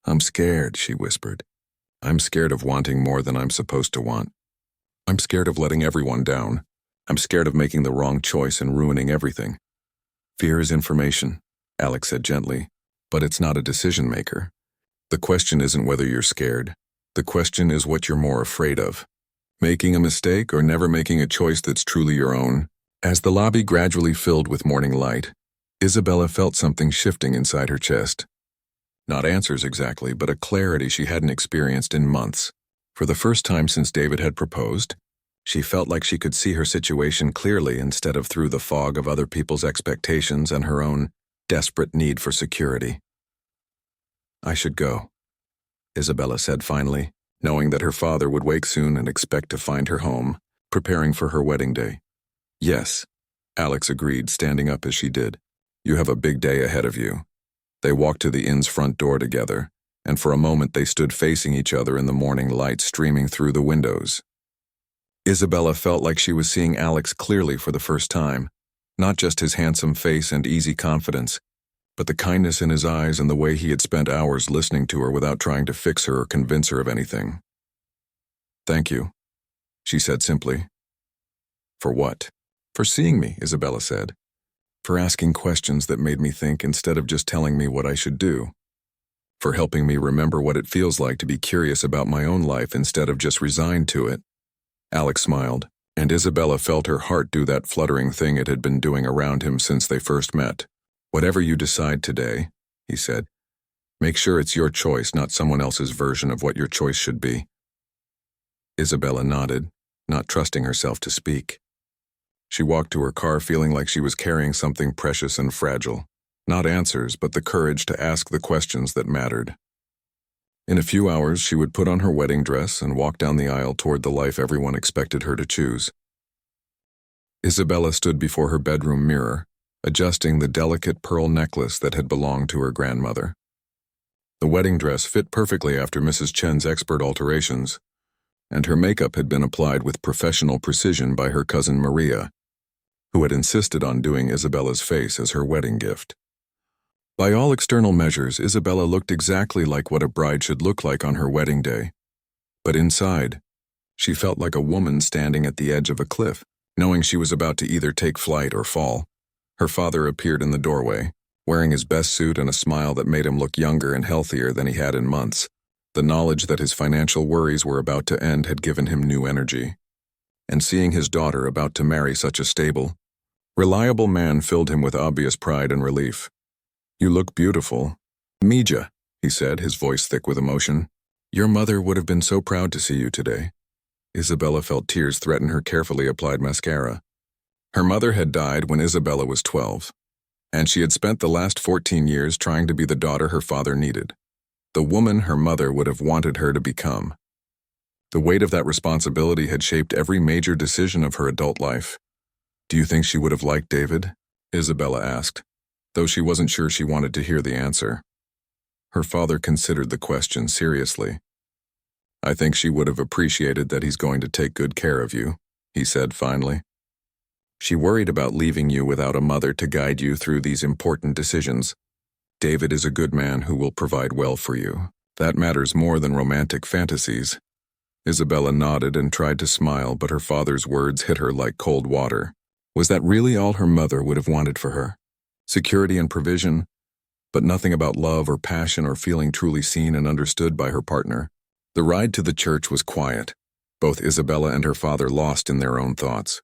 "I'm scared," she whispered. "I'm scared of wanting more than I'm supposed to want. I'm scared of letting everyone down. I'm scared of making the wrong choice and ruining everything." "Fear is information," Alex said gently, "but it's not a decision maker. The question isn't whether you're scared. The question is what you're more afraid of. Making a mistake or never making a choice that's truly your own." As the lobby gradually filled with morning light, Isabella felt something shifting inside her chest. Not answers exactly, but a clarity she hadn't experienced in months. For the first time since David had proposed, she felt like she could see her situation clearly instead of through the fog of other people's expectations and her own desperate need for security. "I should go," Isabella said finally, knowing that her father would wake soon and expect to find her home, preparing for her wedding day. "Yes," Alex agreed, standing up as she did. "You have a big day ahead of you." They walked to the inn's front door together, and for a moment they stood facing each other in the morning light streaming through the windows. Isabella felt like she was seeing Alex clearly for the first time, not just his handsome face and easy confidence, but the kindness in his eyes and the way he had spent hours listening to her without trying to fix her or convince her of anything. "Thank you," she said simply. "For what?" "For seeing me," Isabella said. "For asking questions that made me think instead of just telling me what I should do. For helping me remember what it feels like to be curious about my own life instead of just resigned to it." Alex smiled, and Isabella felt her heart do that fluttering thing it had been doing around him since they first met. "Whatever you decide today, he said. "Make sure it's your choice, not someone else's version of what your choice should be." Isabella nodded, not trusting herself to speak. She walked to her car feeling like she was carrying something precious and fragile. Not answers, but the courage to ask the questions that mattered. In a few hours, she would put on her wedding dress and walk down the aisle toward the life everyone expected her to choose. Isabella stood before her bedroom mirror, adjusting the delicate pearl necklace that had belonged to her grandmother. The wedding dress fit perfectly after Mrs. Chen's expert alterations, and her makeup had been applied with professional precision by her cousin Maria, who had insisted on doing Isabella's face as her wedding gift. By all external measures, Isabella looked exactly like what a bride should look like on her wedding day. But inside, she felt like a woman standing at the edge of a cliff, knowing she was about to either take flight or fall. Her father appeared in the doorway, wearing his best suit and a smile that made him look younger and healthier than he had in months. The knowledge that his financial worries were about to end had given him new energy. And seeing his daughter about to marry such a stable, reliable man filled him with obvious pride and relief. "You look beautiful. Mija," he said, his voice thick with emotion. "Your mother would have been so proud to see you today." Isabella felt tears threaten her carefully applied mascara. Her mother had died when Isabella was 12, and she had spent the last 14 years trying to be the daughter her father needed, the woman her mother would have wanted her to become. The weight of that responsibility had shaped every major decision of her adult life. "Do you think she would have liked David?" Isabella asked, though she wasn't sure she wanted to hear the answer. Her father considered the question seriously. "I think she would have appreciated that he's going to take good care of you," he said finally. "She worried about leaving you without a mother to guide you through these important decisions. David is a good man who will provide well for you. That matters more than romantic fantasies." Isabella nodded and tried to smile, but her father's words hit her like cold water. Was that really all her mother would have wanted for her? Security and provision, but nothing about love or passion or feeling truly seen and understood by her partner. The ride to the church was quiet, both Isabella and her father lost in their own thoughts.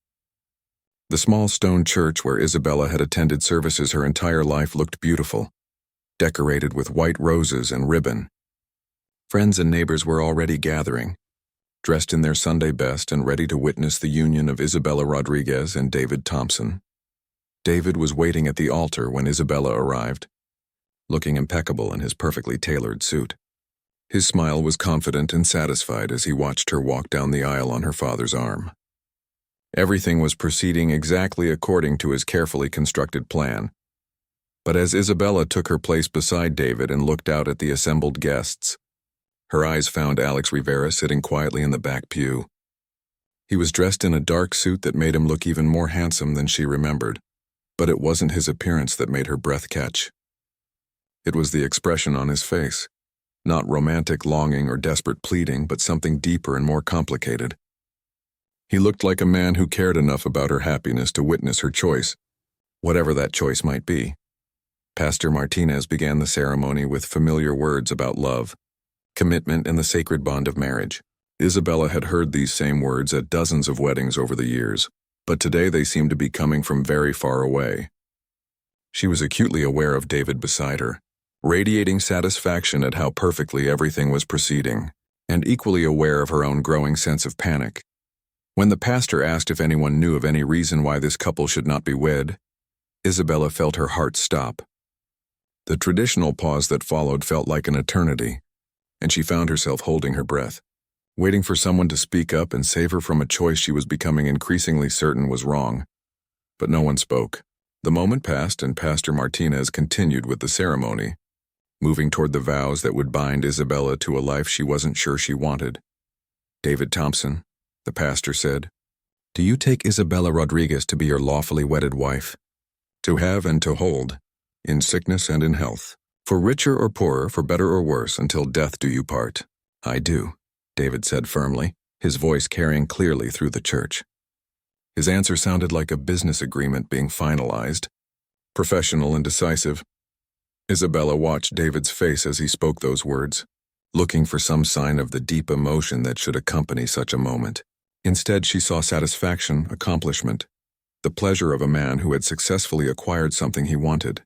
The small stone church where Isabella had attended services her entire life looked beautiful, decorated with white roses and ribbon. Friends and neighbors were already gathering, dressed in their Sunday best and ready to witness the union of Isabella Rodriguez and David Thompson. David was waiting at the altar when Isabella arrived, looking impeccable in his perfectly tailored suit. His smile was confident and satisfied as he watched her walk down the aisle on her father's arm. Everything was proceeding exactly according to his carefully constructed plan. But as Isabella took her place beside David and looked out at the assembled guests, her eyes found Alex Rivera sitting quietly in the back pew. He was dressed in a dark suit that made him look even more handsome than she remembered. But it wasn't his appearance that made her breath catch. It was the expression on his face, not romantic longing or desperate pleading, but something deeper and more complicated. He looked like a man who cared enough about her happiness to witness her choice, whatever that choice might be. Pastor Martinez began the ceremony with familiar words about love, commitment, and the sacred bond of marriage. Isabella had heard these same words at dozens of weddings over the years, but today they seemed to be coming from very far away. She was acutely aware of David beside her, radiating satisfaction at how perfectly everything was proceeding, and equally aware of her own growing sense of panic. When the pastor asked if anyone knew of any reason why this couple should not be wed, Isabella felt her heart stop. The traditional pause that followed felt like an eternity, and she found herself holding her breath, waiting for someone to speak up and save her from a choice she was becoming increasingly certain was wrong. But no one spoke. The moment passed and Pastor Martinez continued with the ceremony, moving toward the vows that would bind Isabella to a life she wasn't sure she wanted. "David Thompson," the pastor said, "do you take Isabella Rodriguez to be your lawfully wedded wife, to have and to hold, in sickness and in health, for richer or poorer, for better or worse, until death do you part?" "I do," David said firmly, his voice carrying clearly through the church. His answer sounded like a business agreement being finalized, professional and decisive. Isabella watched David's face as he spoke those words, looking for some sign of the deep emotion that should accompany such a moment. Instead, she saw satisfaction, accomplishment, the pleasure of a man who had successfully acquired something he wanted.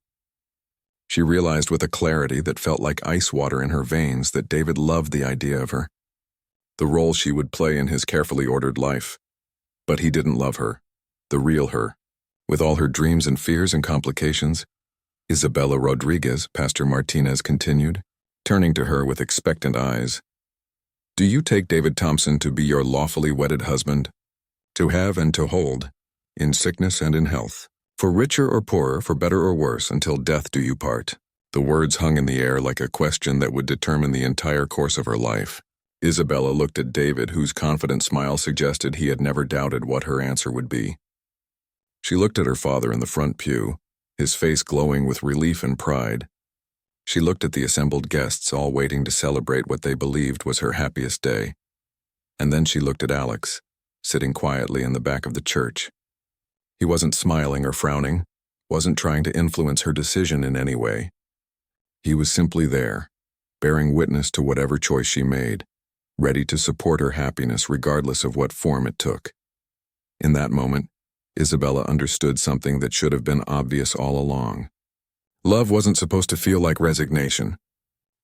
She realized with a clarity that felt like ice water in her veins that David loved the idea of her, the role she would play in his carefully ordered life. But he didn't love her, the real her, with all her dreams and fears and complications. Isabella Rodriguez, Pastor Martinez continued, turning to her with expectant eyes. Do you take David Thompson to be your lawfully wedded husband, to have and to hold, in sickness and in health, for richer or poorer, for better or worse, until death do you part? The words hung in the air like a question that would determine the entire course of her life. Isabella looked at David, whose confident smile suggested he had never doubted what her answer would be. She looked at her father in the front pew, his face glowing with relief and pride. She looked at the assembled guests, all waiting to celebrate what they believed was her happiest day. And then she looked at Alex, sitting quietly in the back of the church. He wasn't smiling or frowning, wasn't trying to influence her decision in any way. He was simply there, bearing witness to whatever choice she made, ready to support her happiness regardless of what form it took. In that moment, Isabella understood something that should have been obvious all along. Love wasn't supposed to feel like resignation.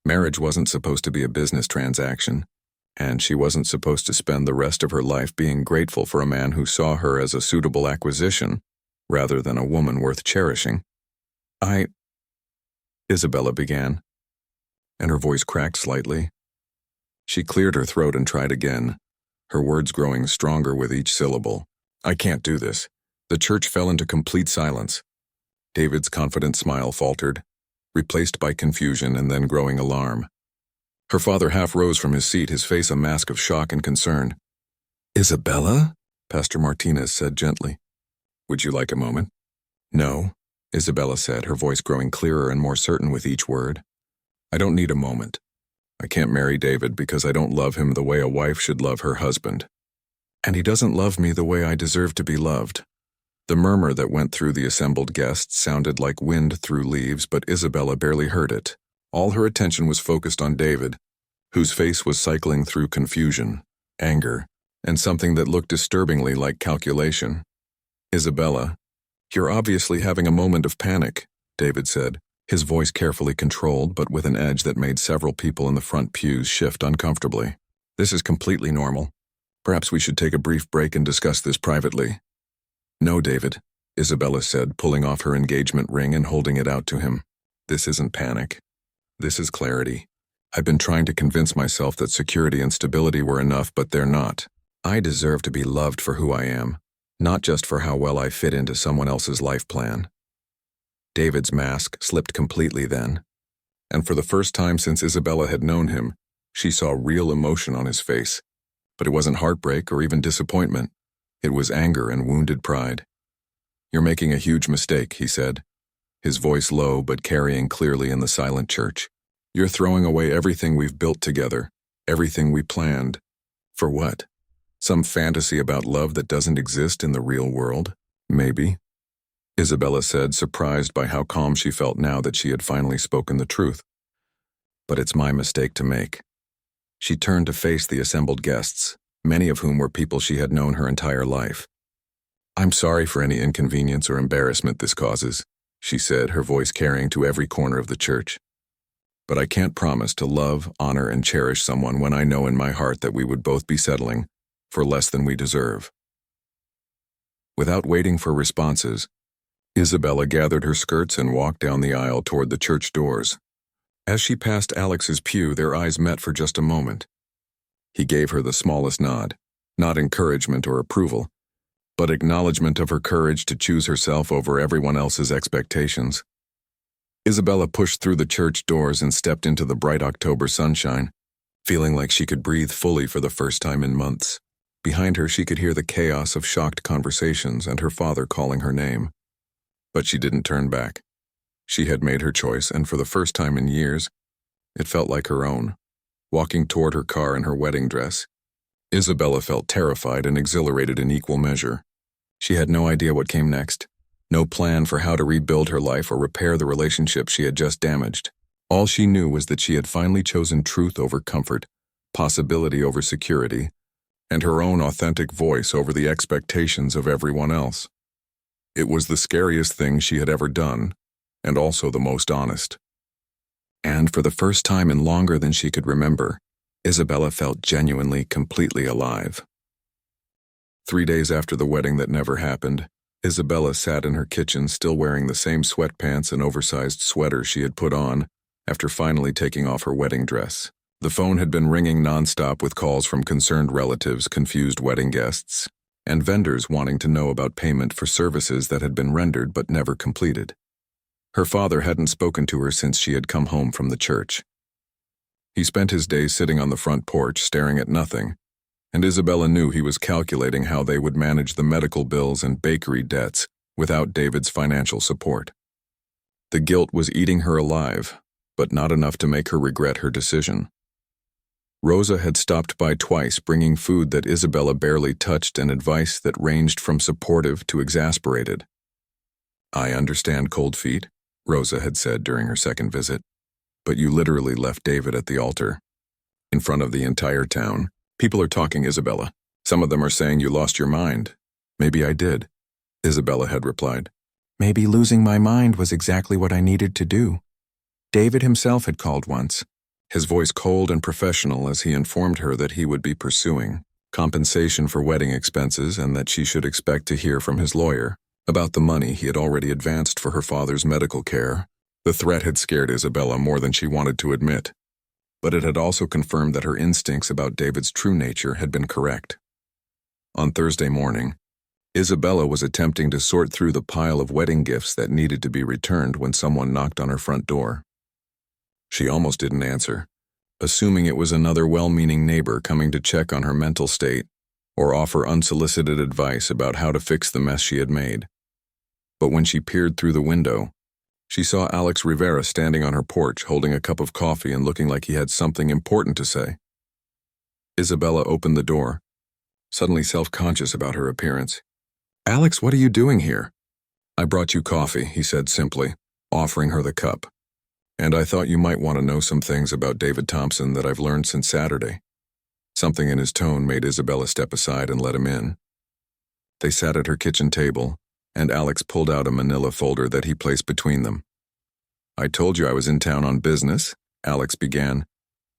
Marriage wasn't supposed to be a business transaction, and she wasn't supposed to spend the rest of her life being grateful for a man who saw her as a suitable acquisition, rather than a woman worth cherishing. Isabella began, and her voice cracked slightly. She cleared her throat and tried again, her words growing stronger with each syllable. I can't do this. The church fell into complete silence. David's confident smile faltered, replaced by confusion and then growing alarm. Her father half rose from his seat, his face a mask of shock and concern. Isabella? Pastor Martinez said gently. Would you like a moment? No, Isabella said, her voice growing clearer and more certain with each word. I don't need a moment. I can't marry David because I don't love him the way a wife should love her husband. And he doesn't love me the way I deserve to be loved. The murmur that went through the assembled guests sounded like wind through leaves, but Isabella barely heard it. All her attention was focused on David, whose face was cycling through confusion, anger, and something that looked disturbingly like calculation. Isabella, you're obviously having a moment of panic, David said, his voice carefully controlled but with an edge that made several people in the front pews shift uncomfortably. This is completely normal. Perhaps we should take a brief break and discuss this privately. No, David, Isabella said, pulling off her engagement ring and holding it out to him. This isn't panic. This is clarity. I've been trying to convince myself that security and stability were enough, but they're not. I deserve to be loved for who I am, not just for how well I fit into someone else's life plan. David's mask slipped completely then, and for the first time since Isabella had known him, she saw real emotion on his face. But it wasn't heartbreak or even disappointment. It was anger and wounded pride. You're making a huge mistake, he said, his voice low but carrying clearly in the silent church. You're throwing away everything we've built together, everything we planned. For what? Some fantasy about love that doesn't exist in the real world? Maybe. Isabella said, surprised by how calm she felt now that she had finally spoken the truth. But it's my mistake to make. She turned to face the assembled guests, many of whom were people she had known her entire life. I'm sorry for any inconvenience or embarrassment this causes, she said, her voice carrying to every corner of the church. But I can't promise to love, honor, and cherish someone when I know in my heart that we would both be settling for less than we deserve. Without waiting for responses, Isabella gathered her skirts and walked down the aisle toward the church doors. As she passed Alex's pew, their eyes met for just a moment. He gave her the smallest nod, not encouragement or approval, but acknowledgement of her courage to choose herself over everyone else's expectations. Isabella pushed through the church doors and stepped into the bright October sunshine, feeling like she could breathe fully for the first time in months. Behind her, she could hear the chaos of shocked conversations and her father calling her name. But she didn't turn back. She had made her choice, and for the first time in years, it felt like her own. Walking toward her car in her wedding dress, Isabella felt terrified and exhilarated in equal measure. She had no idea what came next, no plan for how to rebuild her life or repair the relationship she had just damaged. All she knew was that she had finally chosen truth over comfort, possibility over security, and her own authentic voice over the expectations of everyone else. It was the scariest thing she had ever done, and also the most honest. And for the first time in longer than she could remember, Isabella felt genuinely, completely alive. 3 days after the wedding that never happened, Isabella sat in her kitchen still wearing the same sweatpants and oversized sweater she had put on after finally taking off her wedding dress. The phone had been ringing nonstop with calls from concerned relatives, confused wedding guests, and vendors wanting to know about payment for services that had been rendered but never completed. Her father hadn't spoken to her since she had come home from the church. He spent his days sitting on the front porch staring at nothing, and Isabella knew he was calculating how they would manage the medical bills and bakery debts without David's financial support. The guilt was eating her alive, but not enough to make her regret her decision. Rosa had stopped by twice, bringing food that Isabella barely touched and advice that ranged from supportive to exasperated. "I understand cold feet," Rosa had said during her second visit, "but you literally left David at the altar. In front of the entire town. People are talking, Isabella. Some of them are saying you lost your mind." "Maybe I did," Isabella had replied. "Maybe losing my mind was exactly what I needed to do. David himself had called once, his voice cold and professional as he informed her that he would be pursuing compensation for wedding expenses and that she should expect to hear from his lawyer about the money he had already advanced for her father's medical care. The threat had scared Isabella more than she wanted to admit, but it had also confirmed that her instincts about David's true nature had been correct. On Thursday morning, Isabella was attempting to sort through the pile of wedding gifts that needed to be returned when someone knocked on her front door. She almost didn't answer, assuming it was another well-meaning neighbor coming to check on her mental state or offer unsolicited advice about how to fix the mess she had made. But when she peered through the window, she saw Alex Rivera standing on her porch holding a cup of coffee and looking like he had something important to say. Isabella opened the door, suddenly self-conscious about her appearance. "Alex, what are you doing here?" "I brought you coffee," he said simply, offering her the cup. "And I thought you might want to know some things about David Thompson that I've learned since Saturday." Something in his tone made Isabella step aside and let him in. They sat at her kitchen table, and Alex pulled out a manila folder that he placed between them. "I told you I was in town on business," Alex began,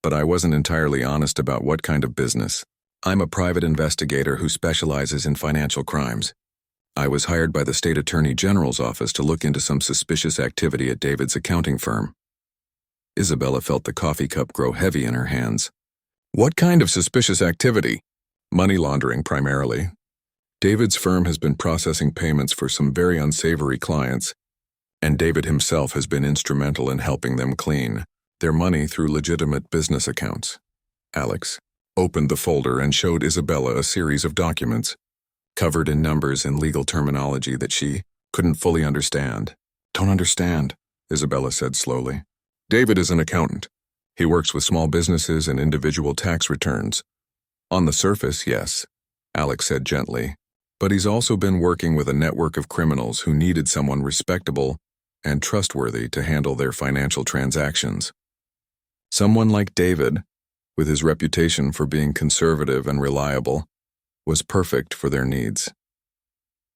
"but I wasn't entirely honest about what kind of business. I'm a private investigator who specializes in financial crimes. I was hired by the State Attorney General's office to look into some suspicious activity at David's accounting firm." Isabella felt the coffee cup grow heavy in her hands. "What kind of suspicious activity?" "Money laundering, primarily. David's firm has been processing payments for some very unsavory clients, and David himself has been instrumental in helping them clean their money through legitimate business accounts." Alex opened the folder and showed Isabella a series of documents, covered in numbers and legal terminology that she couldn't fully understand. "Don't understand," Isabella said slowly. "David is an accountant. He works with small businesses and individual tax returns. On the surface, yes," Alex said gently, "but he's also been working with a network of criminals who needed someone respectable and trustworthy to handle their financial transactions. Someone like David, with his reputation for being conservative and reliable, was perfect for their needs."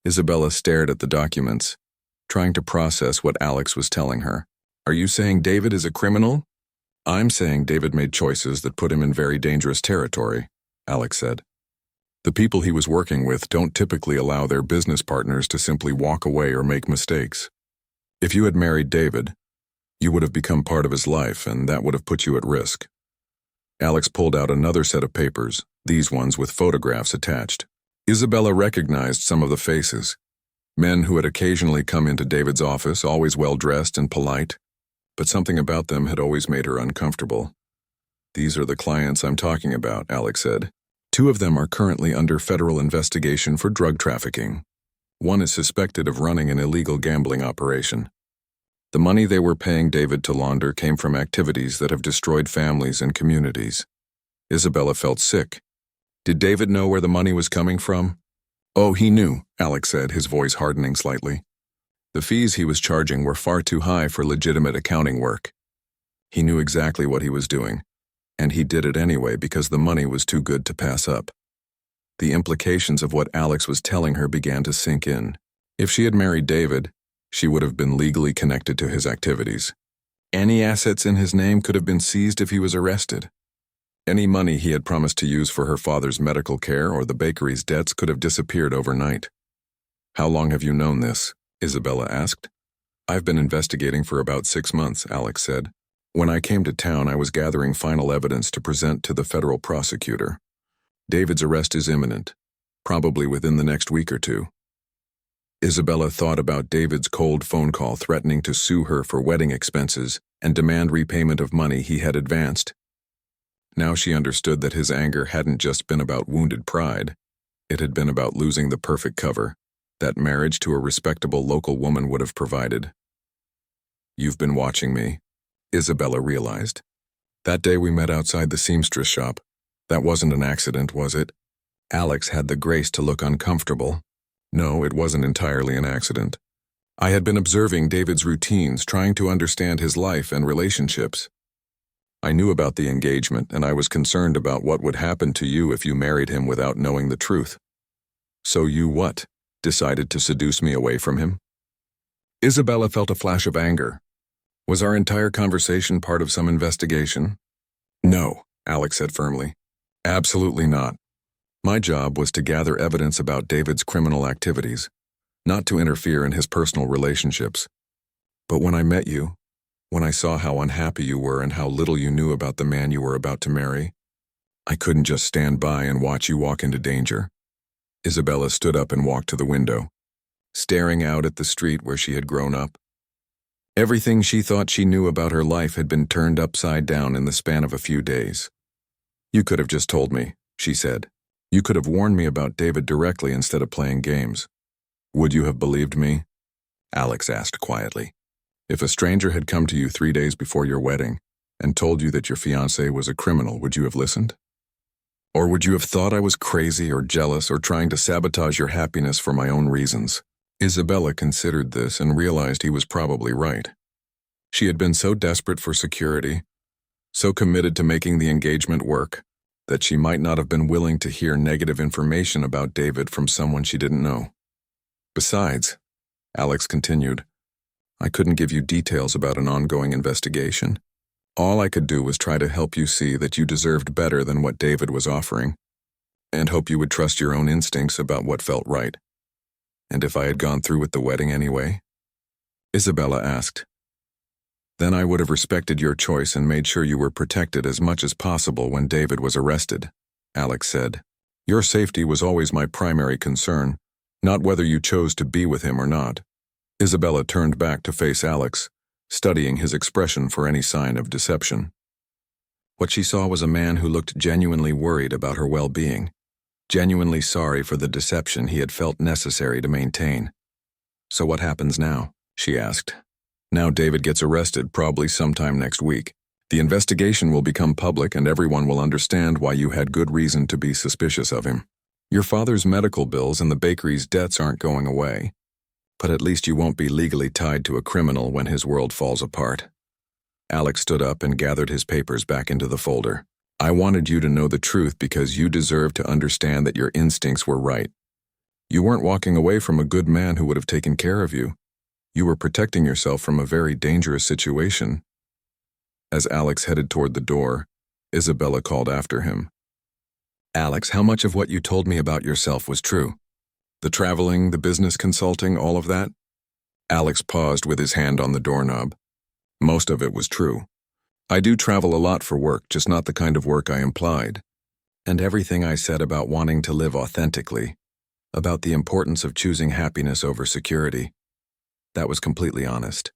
Isabella stared at the documents, trying to process what Alex was telling her. "Are you saying David is a criminal?" "I'm saying David made choices that put him in very dangerous territory," Alex said. "The people he was working with don't typically allow their business partners to simply walk away or make mistakes. If you had married David, you would have become part of his life, and that would have put you at risk." Alex pulled out another set of papers, these ones with photographs attached. Isabella recognized some of the faces. Men who had occasionally come into David's office, always well-dressed and polite, but something about them had always made her uncomfortable. "These are the clients I'm talking about," Alex said. "2 of them are currently under federal investigation for drug trafficking. One is suspected of running an illegal gambling operation. The money they were paying David to launder came from activities that have destroyed families and communities." Isabella felt sick. Did David know where the money was coming from? "Oh, he knew," Alex said, his voice hardening slightly. "The fees he was charging were far too high for legitimate accounting work. He knew exactly what he was doing, and he did it anyway because the money was too good to pass up." The implications of what Alex was telling her began to sink in. If she had married David, she would have been legally connected to his activities. Any assets in his name could have been seized if he was arrested. Any money he had promised to use for her father's medical care or the bakery's debts could have disappeared overnight. "How long have you known this?" Isabella asked. "I've been investigating for about 6 months," Alex said. "When I came to town, I was gathering final evidence to present to the federal prosecutor. David's arrest is imminent, probably within the next week or two." Isabella thought about David's cold phone call threatening to sue her for wedding expenses and demand repayment of money he had advanced. Now she understood that his anger hadn't just been about wounded pride. It had been about losing the perfect cover that marriage to a respectable local woman would have provided. "You've been watching me," Isabella realized. "That day we met outside the seamstress shop. That wasn't an accident, was it?" Alex had the grace to look uncomfortable. "No, it wasn't entirely an accident. I had been observing David's routines, trying to understand his life and relationships. I knew about the engagement, and I was concerned about what would happen to you if you married him without knowing the truth. So you what? Decided to seduce me away from him?" Isabella felt a flash of anger. Was our entire conversation part of some investigation? "No," Alex said firmly. "Absolutely not. My job was to gather evidence about David's criminal activities, not to interfere in his personal relationships. But when I met you, when I saw how unhappy you were and how little you knew about the man you were about to marry, I couldn't just stand by and watch you walk into danger." Isabella stood up and walked to the window, staring out at the street where she had grown up. Everything she thought she knew about her life had been turned upside down in the span of a few days. "You could have just told me," she said. "You could have warned me about David directly instead of playing games." "Would you have believed me?" Alex asked quietly. "If a stranger had come to you 3 days before your wedding and told you that your fiancé was a criminal, would you have listened? Or would you have thought I was crazy or jealous or trying to sabotage your happiness for my own reasons?" Isabella considered this and realized he was probably right. She had been so desperate for security, so committed to making the engagement work, that she might not have been willing to hear negative information about David from someone she didn't know. "Besides," Alex continued, "I couldn't give you details about an ongoing investigation. All I could do was try to help you see that you deserved better than what David was offering, and hope you would trust your own instincts about what felt right." "And if I had gone through with the wedding anyway?" Isabella asked. "Then I would have respected your choice and made sure you were protected as much as possible when David was arrested," Alex said. "Your safety was always my primary concern, not whether you chose to be with him or not." Isabella turned back to face Alex, studying his expression for any sign of deception. What she saw was a man who looked genuinely worried about her well-being, genuinely sorry for the deception he had felt necessary to maintain. "So what happens now?" she asked. "Now David gets arrested, probably sometime next week. The investigation will become public and everyone will understand why you had good reason to be suspicious of him. Your father's medical bills and the bakery's debts aren't going away, but at least you won't be legally tied to a criminal when his world falls apart." Alex stood up and gathered his papers back into the folder. "I wanted you to know the truth because you deserve to understand that your instincts were right. You weren't walking away from a good man who would have taken care of you. You were protecting yourself from a very dangerous situation." As Alex headed toward the door, Isabella called after him. "Alex, how much of what you told me about yourself was true? The traveling, the business consulting, all of that?" Alex paused with his hand on the doorknob. "Most of it was true. I do travel a lot for work, just not the kind of work I implied. And everything I said about wanting to live authentically, about the importance of choosing happiness over security, that was completely honest.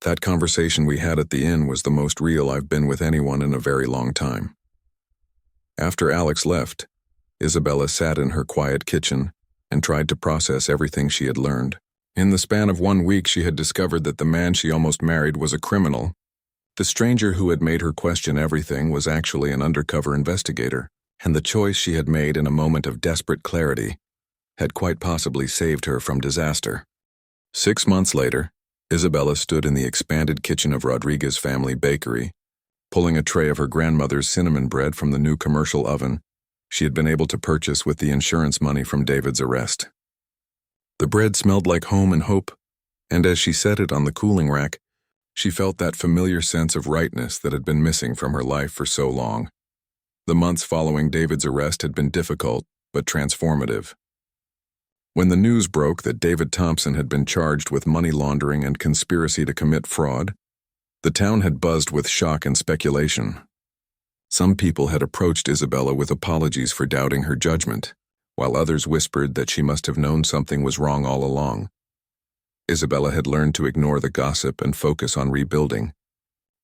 That conversation we had at the inn was the most real I've been with anyone in a very long time." After Alex left, Isabella sat in her quiet kitchen and tried to process everything she had learned. In the span of 1 week, she had discovered that the man she almost married was a criminal. The stranger who had made her question everything was actually an undercover investigator, and the choice she had made in a moment of desperate clarity had quite possibly saved her from disaster. 6 months later, Isabella stood in the expanded kitchen of Rodriguez Family Bakery, pulling a tray of her grandmother's cinnamon bread from the new commercial oven she had been able to purchase with the insurance money from David's arrest. The bread smelled like home and hope, and as she set it on the cooling rack, she felt that familiar sense of rightness that had been missing from her life for so long. The months following David's arrest had been difficult, but transformative. When the news broke that David Thompson had been charged with money laundering and conspiracy to commit fraud, the town had buzzed with shock and speculation. Some people had approached Isabella with apologies for doubting her judgment, while others whispered that she must have known something was wrong all along. Isabella had learned to ignore the gossip and focus on rebuilding.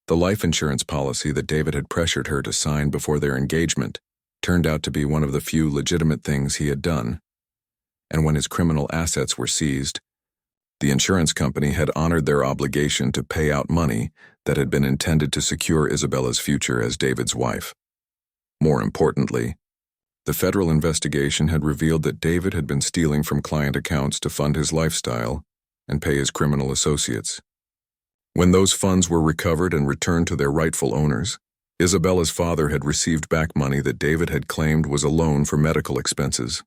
The life insurance policy that David had pressured her to sign before their engagement turned out to be one of the few legitimate things he had done. And when his criminal assets were seized, the insurance company had honored their obligation to pay out money that had been intended to secure Isabella's future as David's wife. More importantly, the federal investigation had revealed that David had been stealing from client accounts to fund his lifestyle and pay his criminal associates. When those funds were recovered and returned to their rightful owners, Isabella's father had received back money that David had claimed was a loan for medical expenses.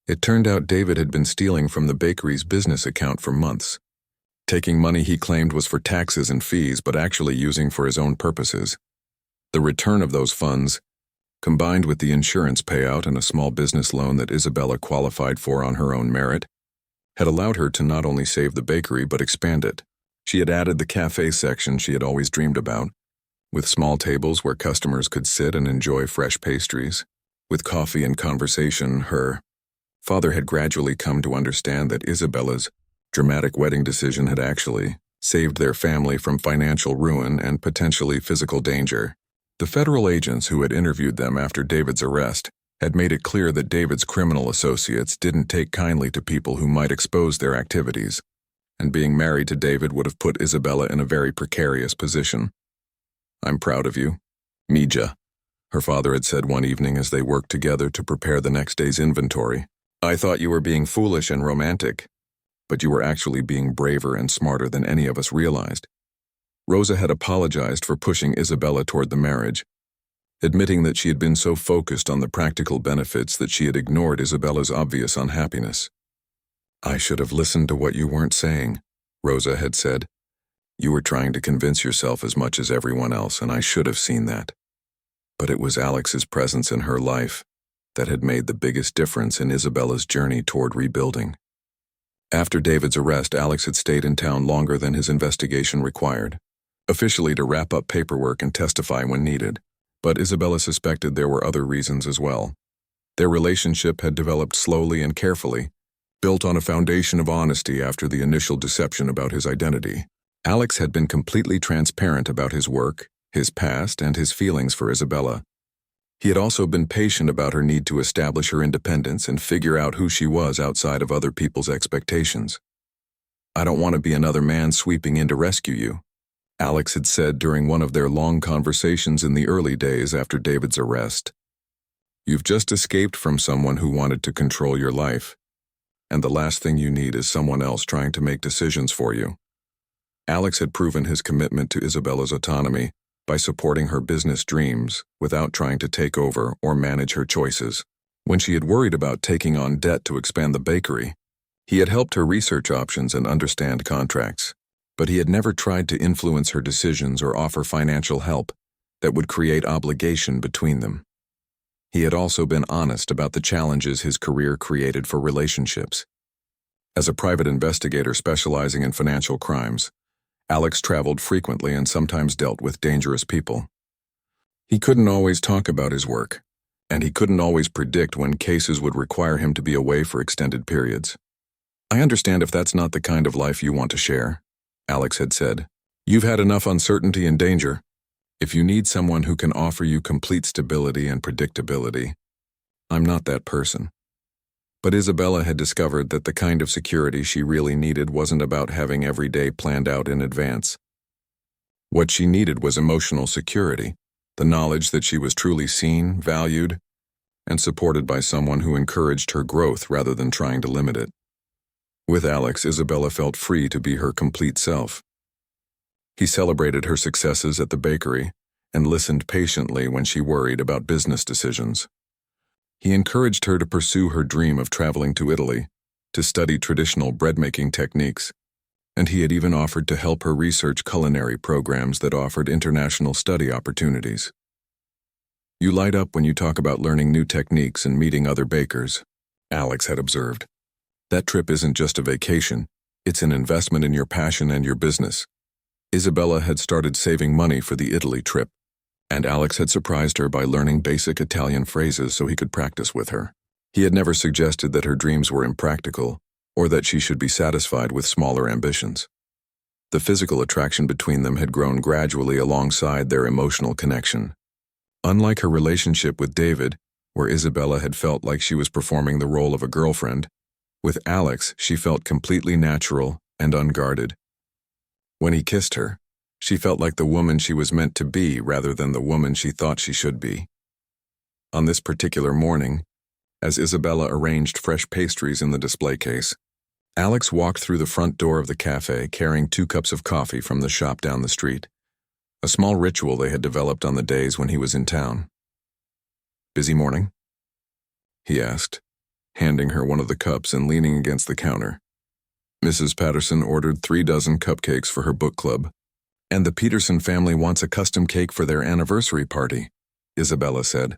It turned out David had been stealing from the bakery's business account for months, taking money he claimed was for taxes and fees but actually using for his own purposes. The return of those funds, combined with the insurance payout and a small business loan that Isabella qualified for on her own merit, had allowed her to not only save the bakery but expand it. She had added the cafe section she had always dreamed about, with small tables where customers could sit and enjoy fresh pastries. With coffee and conversation, her father had gradually come to understand that Isabella's dramatic wedding decision had actually saved their family from financial ruin and potentially physical danger. The federal agents who had interviewed them after David's arrest had made it clear that David's criminal associates didn't take kindly to people who might expose their activities, and being married to David would have put Isabella in a very precarious position. "I'm proud of you, Mija," her father had said one evening as they worked together to prepare the next day's inventory. "I thought you were being foolish and romantic, but you were actually being braver and smarter than any of us realized." Rosa had apologized for pushing Isabella toward the marriage, admitting that she had been so focused on the practical benefits that she had ignored Isabella's obvious unhappiness. "I should have listened to what you weren't saying," Rosa had said. "You were trying to convince yourself as much as everyone else, and I should have seen that. But it was Alex's presence in her life that had made the biggest difference in Isabella's journey toward rebuilding." After David's arrest, Alex had stayed in town longer than his investigation required, officially to wrap up paperwork and testify when needed. But Isabella suspected there were other reasons as well. Their relationship had developed slowly and carefully, built on a foundation of honesty after the initial deception about his identity. Alex had been completely transparent about his work, his past, and his feelings for Isabella. He had also been patient about her need to establish her independence and figure out who she was outside of other people's expectations. "I don't want to be another man sweeping in to rescue you," Alex had said during one of their long conversations in the early days after David's arrest. "You've just escaped from someone who wanted to control your life, and the last thing you need is someone else trying to make decisions for you." Alex had proven his commitment to Isabella's autonomy by supporting her business dreams without trying to take over or manage her choices. When she had worried about taking on debt to expand the bakery, he had helped her research options and understand contracts. But he had never tried to influence her decisions or offer financial help that would create obligation between them. He had also been honest about the challenges his career created for relationships. As a private investigator specializing in financial crimes, Alex traveled frequently and sometimes dealt with dangerous people. He couldn't always talk about his work, and he couldn't always predict when cases would require him to be away for extended periods. "I understand if that's not the kind of life you want to share," Alex had said. "You've had enough uncertainty and danger. If you need someone who can offer you complete stability and predictability, I'm not that person." But Isabella had discovered that the kind of security she really needed wasn't about having every day planned out in advance. What she needed was emotional security, the knowledge that she was truly seen, valued, and supported by someone who encouraged her growth rather than trying to limit it. With Alex, Isabella felt free to be her complete self. He celebrated her successes at the bakery and listened patiently when she worried about business decisions. He encouraged her to pursue her dream of traveling to Italy, to study traditional bread-making techniques, and he had even offered to help her research culinary programs that offered international study opportunities. "You light up when you talk about learning new techniques and meeting other bakers," Alex had observed. "That trip isn't just a vacation, it's an investment in your passion and your business." Isabella had started saving money for the Italy trip, and Alex had surprised her by learning basic Italian phrases so he could practice with her. He had never suggested that her dreams were impractical, or that she should be satisfied with smaller ambitions. The physical attraction between them had grown gradually alongside their emotional connection. Unlike her relationship with David, where Isabella had felt like she was performing the role of a girlfriend, with Alex she felt completely natural and unguarded. When he kissed her, she felt like the woman she was meant to be rather than the woman she thought she should be. On this particular morning, as Isabella arranged fresh pastries in the display case, Alex walked through the front door of the cafe carrying 2 cups of coffee from the shop down the street, a small ritual they had developed on the days when he was in town. "Busy morning?" he asked, handing her one of the cups and leaning against the counter. "Mrs. Patterson ordered 3 dozen cupcakes for her book club, and the Peterson family wants a custom cake for their anniversary party," Isabella said,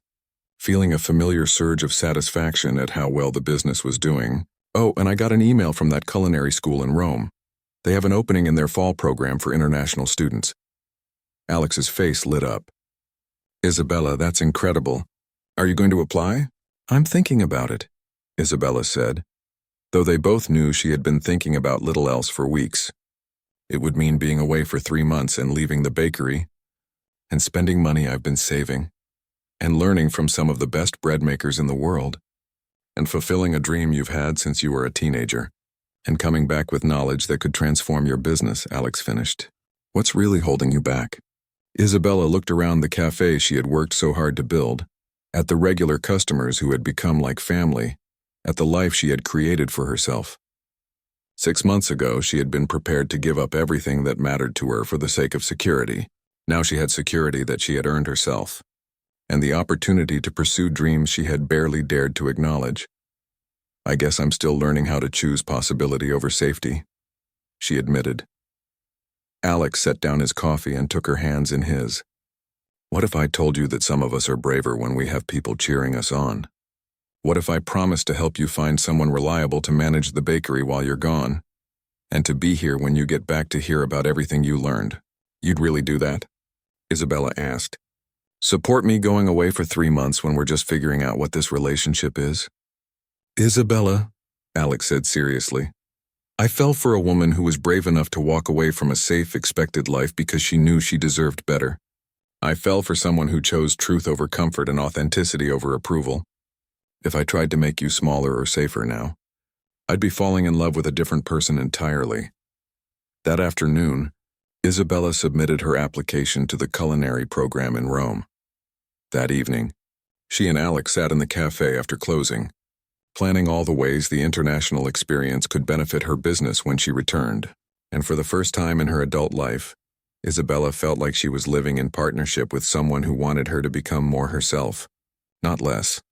feeling a familiar surge of satisfaction at how well the business was doing. "Oh, and I got an email from that culinary school in Rome. They have an opening in their fall program for international students." Alex's face lit up. "Isabella, that's incredible. Are you going to apply?" "I'm thinking about it," Isabella said, though they both knew she had been thinking about little else for weeks. It would mean being away for 3 months and leaving the bakery, and spending money I've been saving, and learning from some of the best bread makers in the world, and fulfilling a dream you've had since you were a teenager, and coming back with knowledge that could transform your business," Alex finished. "What's really holding you back?" Isabella looked around the cafe she had worked so hard to build, at the regular customers who had become like family, at the life she had created for herself. 6 months ago, she had been prepared to give up everything that mattered to her for the sake of security. Now she had security that she had earned herself, and the opportunity to pursue dreams she had barely dared to acknowledge. "I guess I'm still learning how to choose possibility over safety," she admitted. Alex set down his coffee and took her hands in his. "What if I told you that some of us are braver when we have people cheering us on? What if I promised to help you find someone reliable to manage the bakery while you're gone, and to be here when you get back to hear about everything you learned? You'd really do that?" Isabella asked. "Support me going away for 3 months when we're just figuring out what this relationship is?" "Isabella," Alex said seriously, "I fell for a woman who was brave enough to walk away from a safe, expected life because she knew she deserved better. I fell for someone who chose truth over comfort and authenticity over approval. If I tried to make you smaller or safer now, I'd be falling in love with a different person entirely." That afternoon, Isabella submitted her application to the culinary program in Rome. That evening, she and Alex sat in the cafe after closing, planning all the ways the international experience could benefit her business when she returned. And for the first time in her adult life, Isabella felt like she was living in partnership with someone who wanted her to become more herself, not less.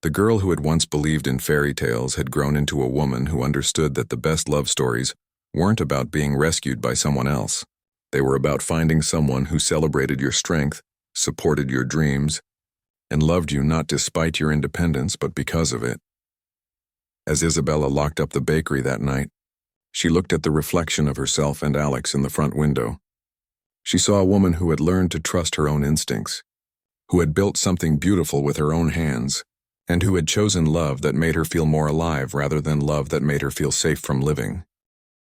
The girl who had once believed in fairy tales had grown into a woman who understood that the best love stories weren't about being rescued by someone else. They were about finding someone who celebrated your strength, supported your dreams, and loved you not despite your independence but because of it. As Isabella locked up the bakery that night, she looked at the reflection of herself and Alex in the front window. She saw a woman who had learned to trust her own instincts, who had built something beautiful with her own hands, and who had chosen love that made her feel more alive rather than love that made her feel safe from living.